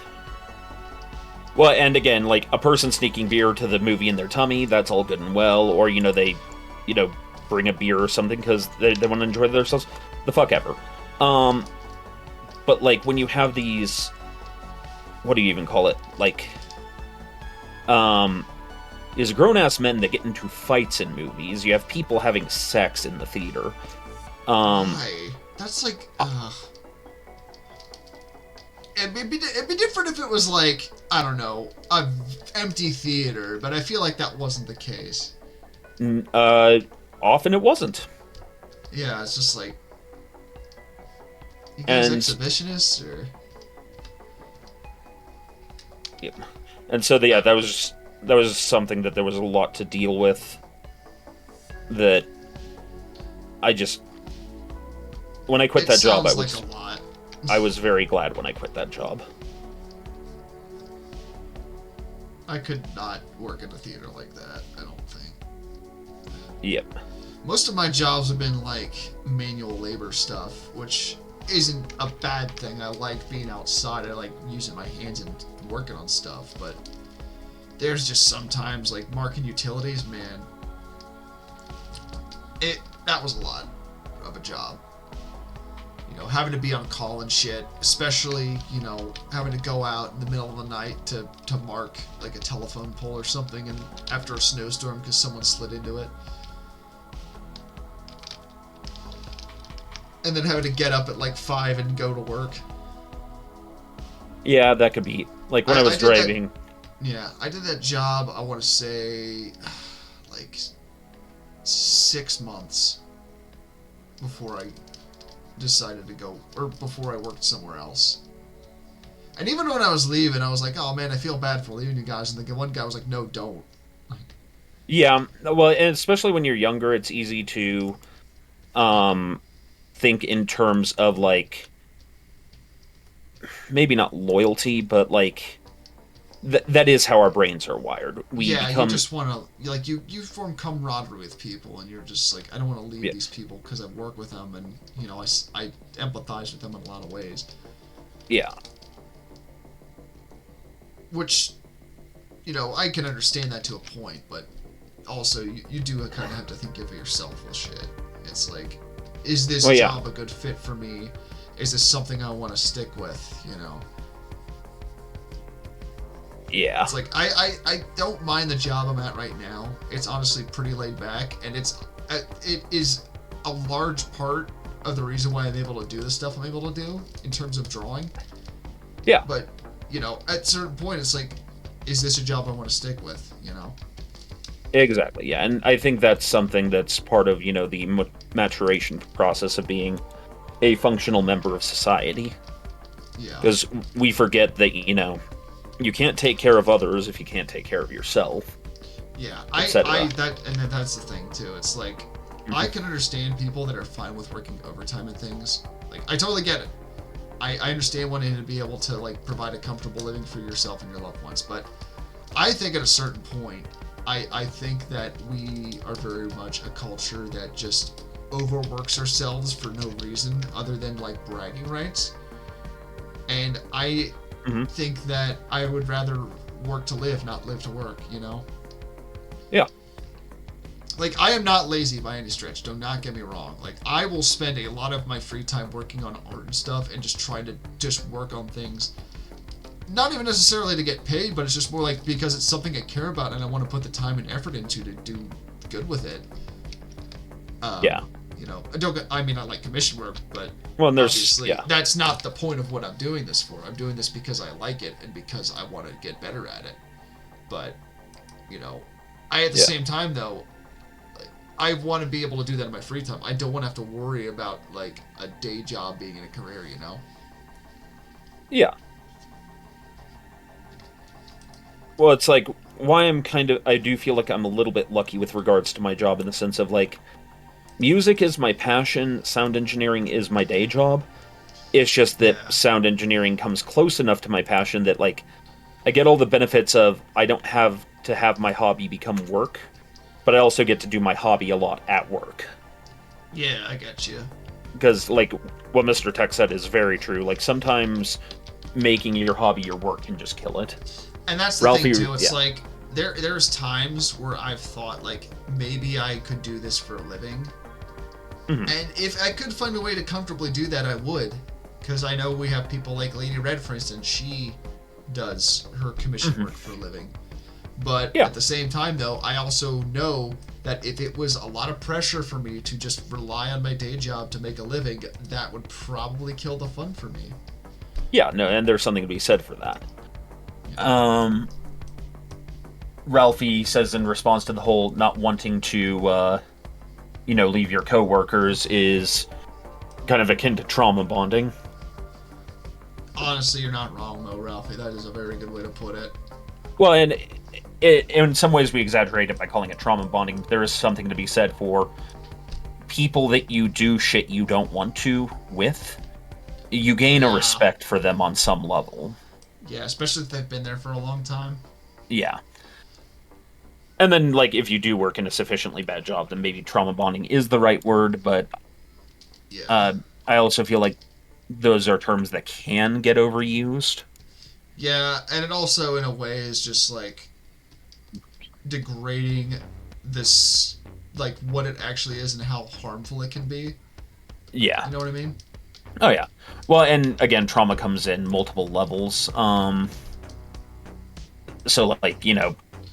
Well, and again, like, a person sneaking beer to the movie in their tummy, that's all good and well, or, you know, they, you know, bring a beer or something because they want to enjoy themselves. The fuck ever. But, like, when you have these... What do you even call it? Like, is grown-ass men that get into fights in movies. You have people having sex in the theater. Why? That's like... It'd be different if it was like, I don't know, an empty theater, but I feel like that wasn't the case. Often it wasn't. Yeah, it's just like... You guys exhibitionists, or... Yeah. And so, that was something that there was a lot to deal with. That I just... When I quit that job, I was very glad when I quit that job. I could not work in a theater like that, I don't think. Yep. Most of my jobs have been like manual labor stuff, which isn't a bad thing. I like being outside. I like using my hands and working on stuff, but there's just sometimes like marking utilities, man. That was a lot of a job. You know, having to be on call and shit, especially, you know, having to go out in the middle of the night to mark like a telephone pole or something, and after a snowstorm because someone slid into it. And then having to get up at like 5 and go to work. Yeah, that could be like when I was driving. Yeah, I did that job, I want to say, like 6 months before I decided to go, or before I worked somewhere else. And even when I was leaving, I was like, oh man, I feel bad for leaving you guys. And the one guy was like, no, don't. Yeah, well, and especially when you're younger, it's easy to think in terms of like maybe not loyalty, but like that is how our brains are wired. You just want to like you form camaraderie with people, and you're just like, I don't want to leave these people because I work with them, and you know I empathize with them in a lot of ways. Yeah. Which, you know, I can understand that to a point, but also you do kind of have to think of yourself with shit. It's like, is this job a good fit for me? Is this something I want to stick with? You know. Yeah. It's like, I don't mind the job I'm at right now. It's honestly pretty laid back, and it is a large part of the reason why I'm able to do the stuff I'm able to do in terms of drawing. Yeah. But, you know, at a certain point, it's like, is this a job I want to stick with, you know? Exactly, yeah. And I think that's something that's part of, you know, the maturation process of being a functional member of society. Yeah. Because we forget that, you know, you can't take care of others if you can't take care of yourself. Yeah, that's the thing too. It's like, I can understand people that are fine with working overtime and things. Like, I totally get it. I understand wanting to be able to like provide a comfortable living for yourself and your loved ones, but I think at a certain point, I think that we are very much a culture that just overworks ourselves for no reason other than like bragging rights. And I think that I would rather work to live, not live to work, you know? Yeah. Like, I am not lazy by any stretch, do not get me wrong. Like, I will spend a lot of my free time working on art and stuff and just try to just work on things. Not even necessarily to get paid, but it's just more like because it's something I care about and I want to put the time and effort into to do good with it. Yeah. You know, I like commission work, but obviously that's not the point of what I'm doing this for. I'm doing this because I like it and because I want to get better at it. But, you know, at the same time though, I want to be able to do that in my free time. I don't want to have to worry about like a day job being in a career, you know? Yeah. Well, it's like why I do feel like I'm a little bit lucky with regards to my job in the sense of like, music is my passion, sound engineering is my day job. It's just that sound engineering comes close enough to my passion that, like, I get all the benefits of I don't have to have my hobby become work, but I also get to do my hobby a lot at work. Yeah, I get you. Because, like, what Mr. Tech said is very true. Like, sometimes making your hobby your work can just kill it. And that's the thing, too. It's like, there's times where I've thought, like, maybe I could do this for a living. And if I could find a way to comfortably do that, I would. Because I know we have people like Lady Red, for instance. She does her commission work for a living. But at the same time, though, I also know that if it was a lot of pressure for me to just rely on my day job to make a living, that would probably kill the fun for me. Yeah, no, and there's something to be said for that. Yeah. Ralphie says in response to the whole not wanting to, leave your coworkers is kind of akin to trauma bonding. Honestly, you're not wrong, though, Ralphie. That is a very good way to put it. Well, and in some ways we exaggerate it by calling it trauma bonding. There is something to be said for people that you do shit you don't want to with. You gain a respect for them on some level. Yeah, especially if they've been there for a long time. Yeah. And then, like, if you do work in a sufficiently bad job, then maybe trauma bonding is the right word, but I also feel like those are terms that can get overused. Yeah, and it also, in a way, is just like, degrading this, like, what it actually is and how harmful it can be. Yeah. You know what I mean? Oh yeah. Well, and again, trauma comes in multiple levels. So like,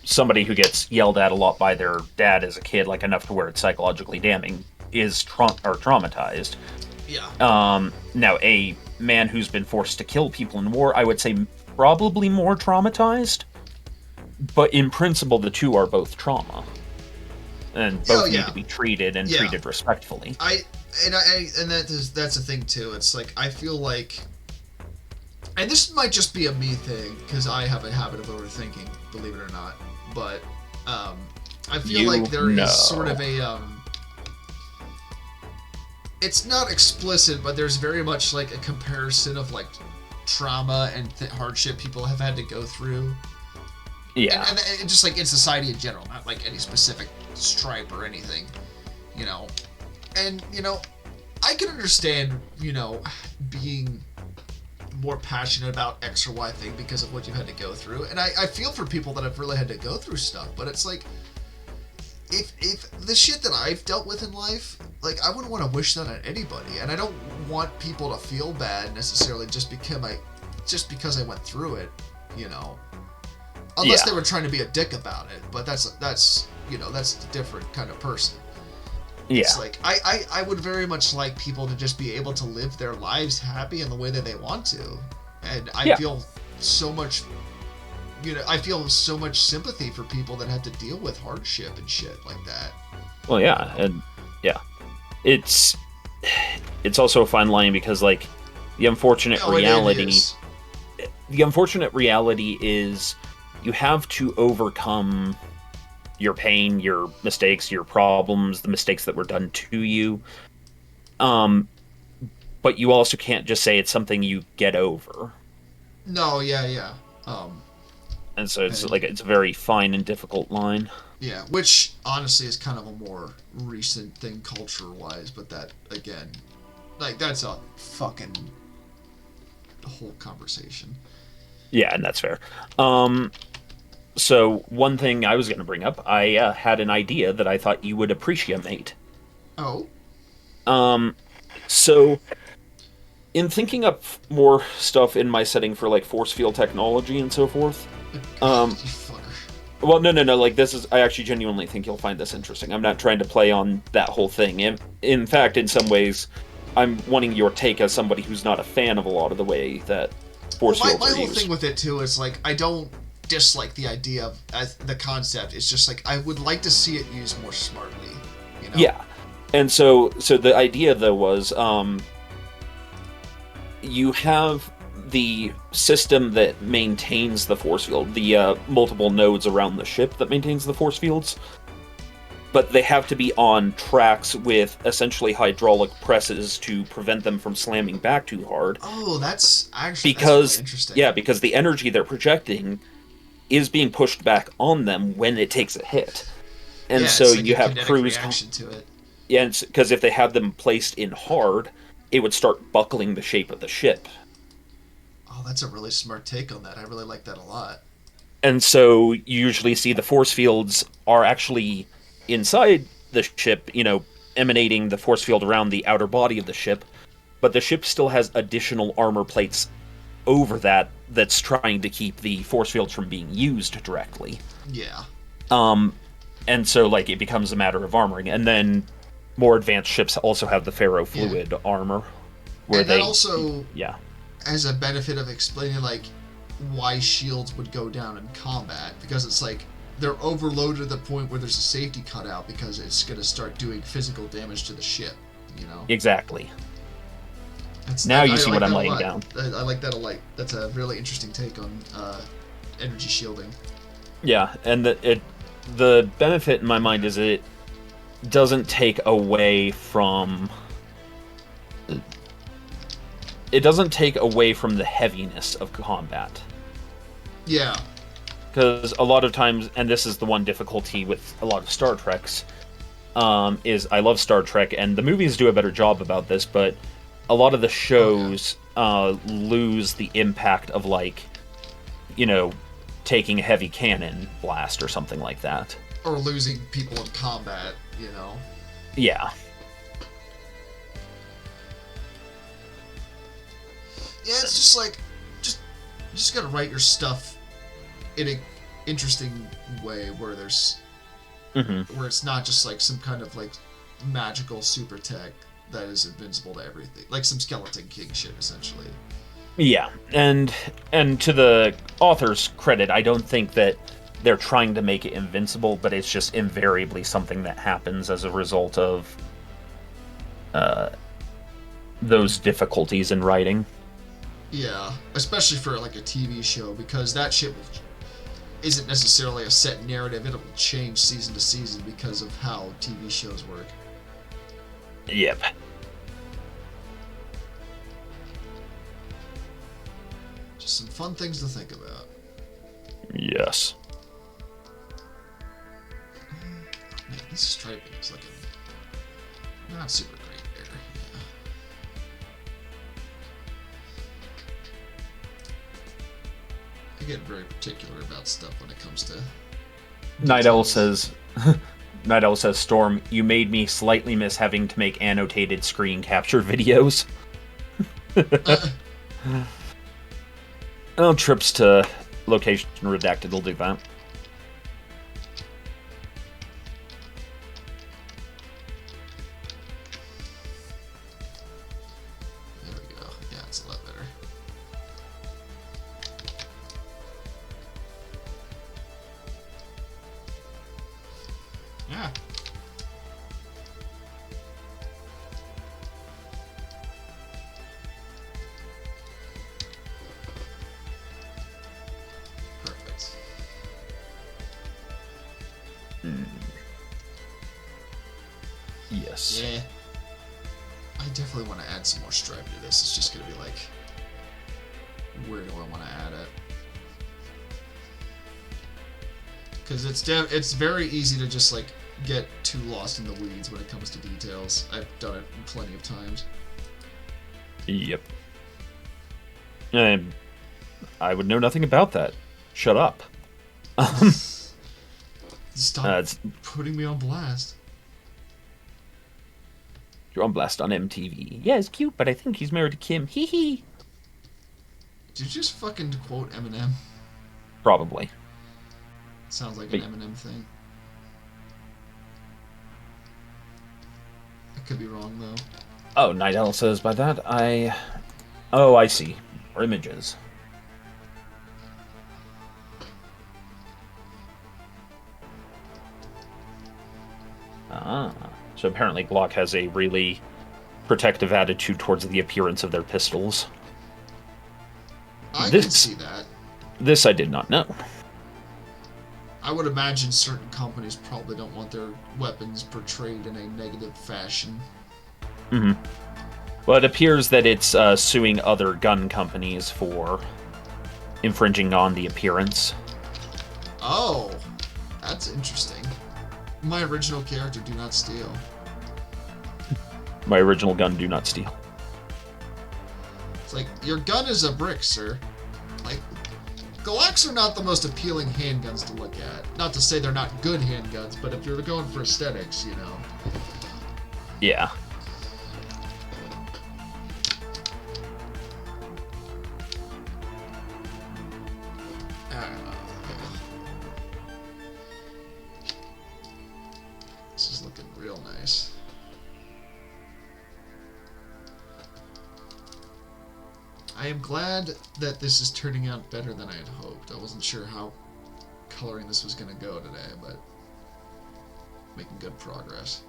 somebody who gets yelled at a lot by their dad as a kid, like enough to where it's psychologically damning, is traumatized. Yeah. Now a man who's been forced to kill people in war, I would say probably more traumatized. But in principle, the two are both trauma, and both need to be treated and treated respectfully. That's the thing too. It's like I feel like, and this might just be a me thing because I have a habit of overthinking, believe it or not. But I feel like there is sort of a it's not explicit, but there's very much like a comparison of like trauma and hardship people have had to go through. Yeah. And just like in society in general, not like any specific stripe or anything, And, I can understand, being more passionate about X or Y thing because of what you've had to go through. And I feel for people that have really had to go through stuff, but it's like, if the shit that I've dealt with in life, like, I wouldn't want to wish that on anybody. And I don't want people to feel bad necessarily just because I went through it, Unless they were trying to be a dick about it, but that's a different kind of person. Yeah. It's like I would very much like people to just be able to live their lives happy in the way that they want to, and I feel so much, I feel so much sympathy for people that have to deal with hardship and shit like that. Well, yeah, and it's also a fine line because like the unfortunate reality is you have to overcome your pain, your mistakes, your problems, the mistakes that were done to you. But you also can't just say it's something you get over. No, yeah. And so it's a very fine and difficult line. Yeah, which honestly is kind of a more recent thing culture-wise, but that, again, like, that's a fucking whole conversation. Yeah, and that's fair. So one thing I was going to bring up, I had an idea that I thought you would appreciate, mate. Oh? So in thinking up more stuff in my setting for like force field technology and so forth, well, no, like this is, I actually genuinely think you'll find this interesting. I'm not trying to play on that whole thing. In fact, in some ways, I'm wanting your take as somebody who's not a fan of a lot of the way that force fields are used. My whole thing with it too is like, I don't dislike the idea of the concept. It's just like I would like to see it used more smartly. Yeah, and so the idea though was you have the system that maintains the force field, the multiple nodes around the ship that maintains the force fields, but they have to be on tracks with essentially hydraulic presses to prevent them from slamming back too hard. Oh, that's actually really interesting. Yeah, because the energy they're projecting is being pushed back on them when it takes a hit. And so it's like you have crews reaction to it. Yeah, because if they had them placed in hard, it would start buckling the shape of the ship. Oh, that's a really smart take on that. I really like that a lot. And so you usually see the force fields are actually inside the ship, emanating the force field around the outer body of the ship, but the ship still has additional armor plates over that's trying to keep the force fields from being used directly. Yeah. And so, like, it becomes a matter of armoring. And then more advanced ships also have the ferrofluid armor. Where that also has a benefit of explaining, like, why shields would go down in combat. Because it's like, they're overloaded to the point where there's a safety cutout because it's going to start doing physical damage to the ship, Exactly. Now you see what I'm laying down. I like that a lot. That's a really interesting take on energy shielding. Yeah, and the benefit in my mind is it doesn't take away from the heaviness of combat. Yeah. Because a lot of times, and this is the one difficulty with a lot of Star Treks, is I love Star Trek, and the movies do a better job about this, but a lot of the shows lose the impact of, like, taking a heavy cannon blast or something like that. Or losing people in combat, you know? Yeah. Yeah, it's just like, you just gotta write your stuff in an interesting way where there's, where it's not just like some kind of like magical super tech that is invincible to everything, like some Skeleton King shit, essentially. Yeah, and to the author's credit, I don't think that they're trying to make it invincible, but it's just invariably something that happens as a result of those difficulties in writing. Yeah, especially for like a TV show, because that shit isn't necessarily a set narrative. It'll change season to season because of how TV shows work. Yep. Just some fun things to think about. Yes. Man, this striping is looking not super great there. Yeah. I get very particular about stuff when it comes to Night Owl says, Storm, you made me slightly miss having to make annotated screen capture videos. Oh, trips to Location Redacted will do that. There we go. Yeah, it's a lot better. Yeah. Perfect. Yes. Yeah. I definitely want to add some more stripe to this. It's just going to be like, where do I want to add it? Because it's very easy to just like get too lost in the weeds when it comes to details. I've done it plenty of times. Yep. I would know nothing about that. Shut up. Stop putting me on blast. You're on blast on MTV. Yeah, it's cute, but I think he's married to Kim. Hee hee. Did you just fucking quote Eminem? Probably. Sounds like an Eminem thing. I could be wrong, though. Oh, Night Owl says by that, Oh, I see. Or images. Ah. So apparently Glock has a really protective attitude towards the appearance of their pistols. I can see that. This I did not know. I would imagine certain companies probably don't want their weapons portrayed in a negative fashion. Mm-hmm. Well, it appears that it's suing other gun companies for infringing on the appearance. Oh, that's interesting. My original character, Do Not Steal. My original gun, Do Not Steal. It's like, your gun is a brick, sir. Like, Glocks are not the most appealing handguns to look at. Not to say they're not good handguns, but if you're going for aesthetics, you know. Yeah. This is looking real nice. I am glad that this is turning out better than I had hoped. I wasn't sure how coloring this was going to go today, but making good progress.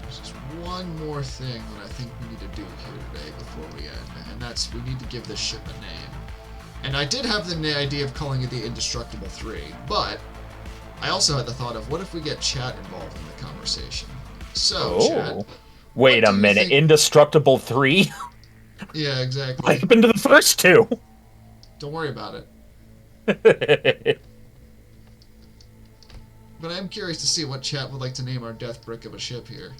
There's just one more thing that I think we need to do here today before we end, and that's we need to give this ship a name. And I did have the idea of calling it the Indestructible 3, but I also had the thought of, what if we get chat involved in the conversation? So, chat. Wait a minute, Indestructible 3? Yeah, exactly. What happened to the first two? Don't worry about it. But I am curious to see what chat would like to name our death brick of a ship here.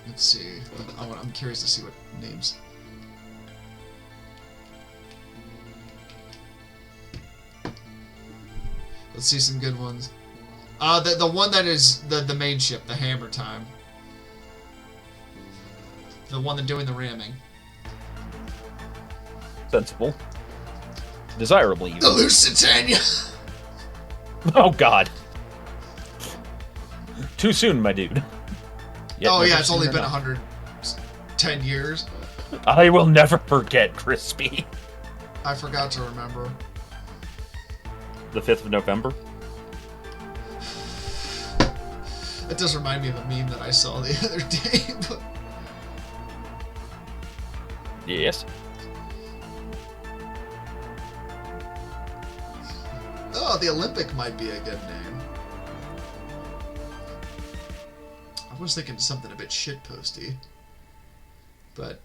Let's see. I'm curious to see what names. Let's see some good ones. The one that is the main ship, the Hammer Time. The one that's doing the ramming. Sensible. Desirable, even. The Lusitania! Oh, God. Too soon, my dude. Yet oh, yeah, it's only been 110 years. I will never forget, Crispy. I forgot to remember. The 5th of November? It does remind me of a meme that I saw the other day. But... Yes. Oh, the Olympic might be a good name. I was thinking something a bit shitposty. But...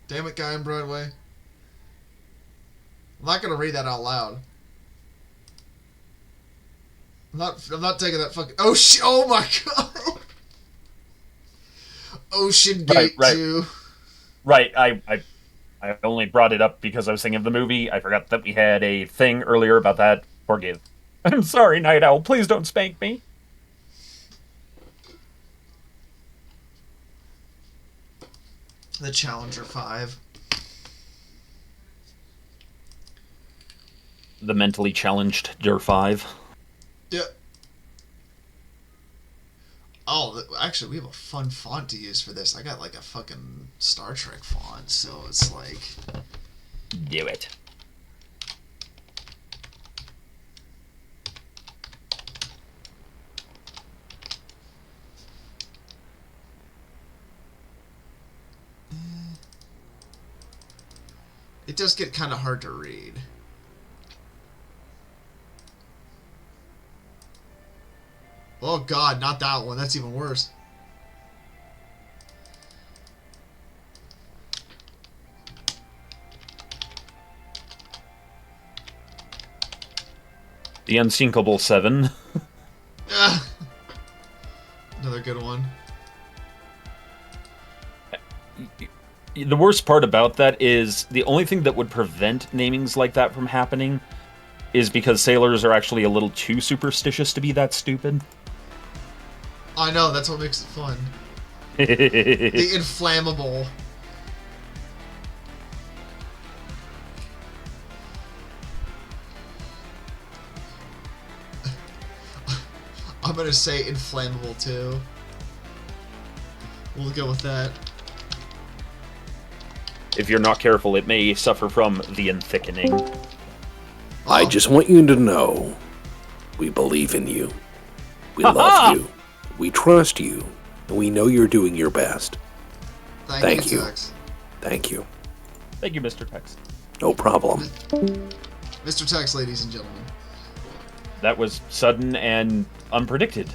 Damn it, Guy on Broadway. I'm not gonna read that out loud. I'm not taking that fucking... Oh my god! Ocean Gate 2. Right, I only brought it up because I was thinking of the movie. I forgot that we had a thing earlier about that. Forgive. I'm sorry, Night Owl. Please don't spank me. The Challenger 5. The mentally challenged Der 5. Yeah. Oh, actually, we have a fun font to use for this. I got like a fucking Star Trek font, so it's like... Do it. It does get kind of hard to read. Oh god, not that one. That's even worse. The Unsinkable 7. Another good one. The worst part about that is the only thing that would prevent namings like that from happening is because sailors are actually a little too superstitious to be that stupid. I know, that's what makes it fun. The inflammable. I'm gonna say inflammable too. We'll go with that. If you're not careful, it may suffer from the unthickening. I just want you to know, we believe in you. We love you. We trust you. And we know you're doing your best. Thank you. Tex. Thank you. Thank you, Mr. Tex. No problem. Mr. Tex, ladies and gentlemen. That was sudden and unpredicted.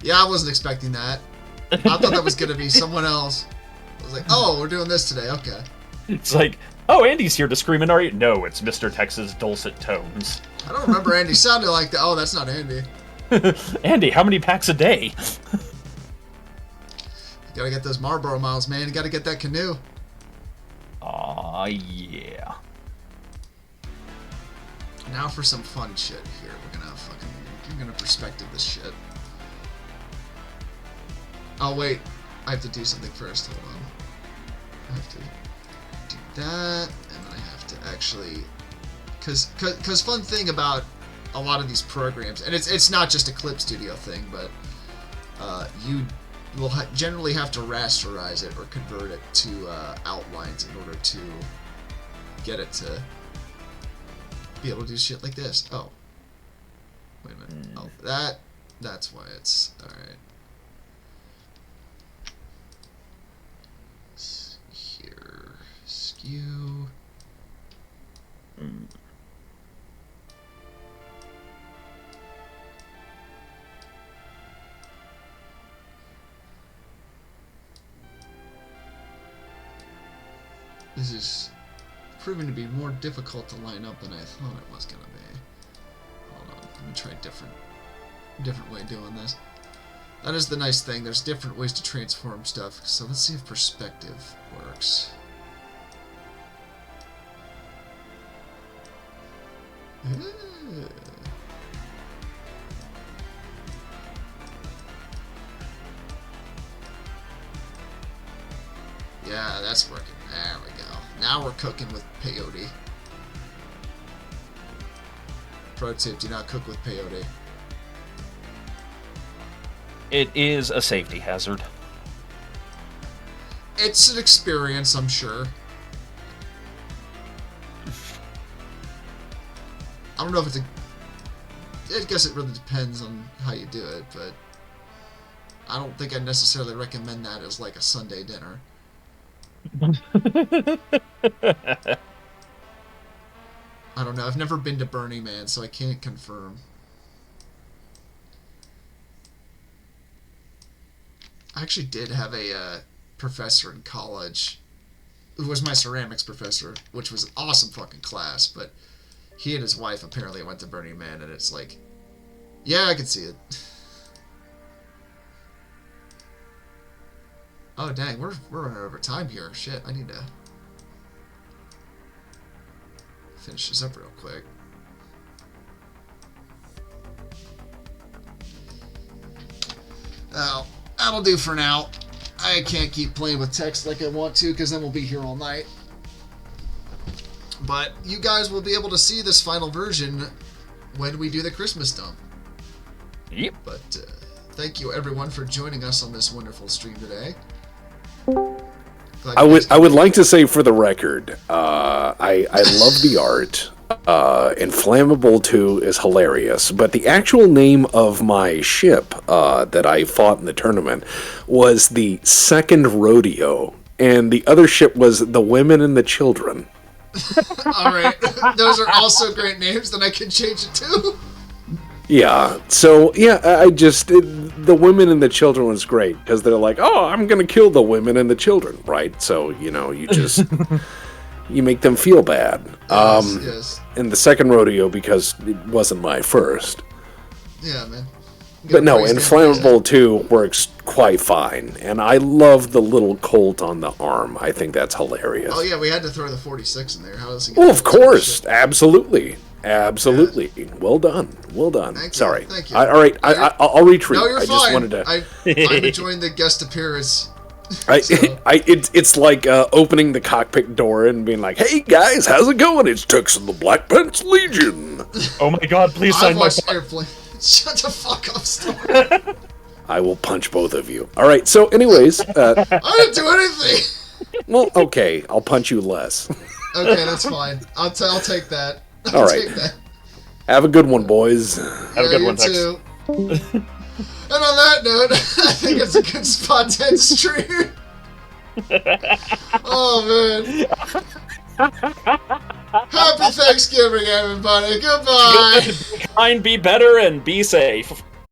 Yeah, I wasn't expecting that. I thought that was going to be someone else. I was like, oh, we're doing this today, okay. It's like, oh, Andy's here to scream and argue. No, it's Mr. Tex's dulcet tones. I don't remember Andy sounding like that. Oh, that's not Andy. Andy, how many packs a day? You gotta get those Marlboro miles, man. You gotta get that canoe. Aw, yeah. Now for some fun shit here. I'm gonna perspective this shit. Oh, wait. I have to do something first. Hold on. I have to do that, and then I have to actually... Because fun thing about a lot of these programs, and it's not just a Clip Studio thing, but you will generally have to rasterize it or convert it to outlines in order to get it to be able to do shit like this. Oh. Wait a minute. Oh, that's why it's... Alright. Here. Skew. This is proving to be more difficult to line up than I thought it was going to be. Hold on, let me try a different way of doing this. That is the nice thing. There's different ways to transform stuff. So let's see if perspective works. Yeah, that's working. There we go. Now we're cooking with peyote. Pro tip, do not cook with peyote. It is a safety hazard. It's an experience, I'm sure. I don't know if it's a... I guess it really depends on how you do it, but... I don't think I necessarily recommend that as like a Sunday dinner. I don't know. I've never been to Burning Man, so I can't confirm. I actually did have a professor in college who was my ceramics professor, which was an awesome fucking class, but he and his wife apparently went to Burning Man, and it's like, yeah, I can see it. Oh, dang, we're running over time here. Shit, I need to finish this up real quick. Oh, that'll do for now. I can't keep playing with text like I want to, because then we'll be here all night. But you guys will be able to see this final version when we do the Christmas dump. Yep. But thank you everyone for joining us on this wonderful stream today. I would like to say for the record, I love the art. Inflammable 2 is hilarious, but the actual name of my ship that I fought in the tournament was the Second Rodeo, and the other ship was the Women and the Children. Alright, those are also great names, then I can change it too. Yeah, so, yeah, the women and the children was great, because they're like, oh, I'm gonna kill the women and the children, right? So, you know, you just, you make them feel bad. Yes. And the Second Rodeo, because it wasn't my first. Yeah, man. But no, Inflammable 2 works quite fine, and I love the little Colt on the arm. I think that's hilarious. Oh yeah, we had to throw the 46 in there. How else? Well, of course, absolutely. Absolutely. Yeah. Well done. Well done. Sorry. Thank you. All right. I'll retreat. No, you're fine. Just wanted to... I'm enjoying the guest appearance. It's like opening the cockpit door and being like, "Hey guys, how's it going? It's Tux and the Black Pants Legion." Oh my God! Please sign my airplane. Shut the fuck up, Storm. I will punch both of you. All right. So, anyways, I didn't do anything. Well, okay. I'll punch you less. Okay, that's fine. I'll take that. All right. Have a good one, boys. Have a good one, too. And on that note, I think it's a good spot to end stream. Oh, man. Happy Thanksgiving, everybody. Goodbye. Be kind, be better, and be safe.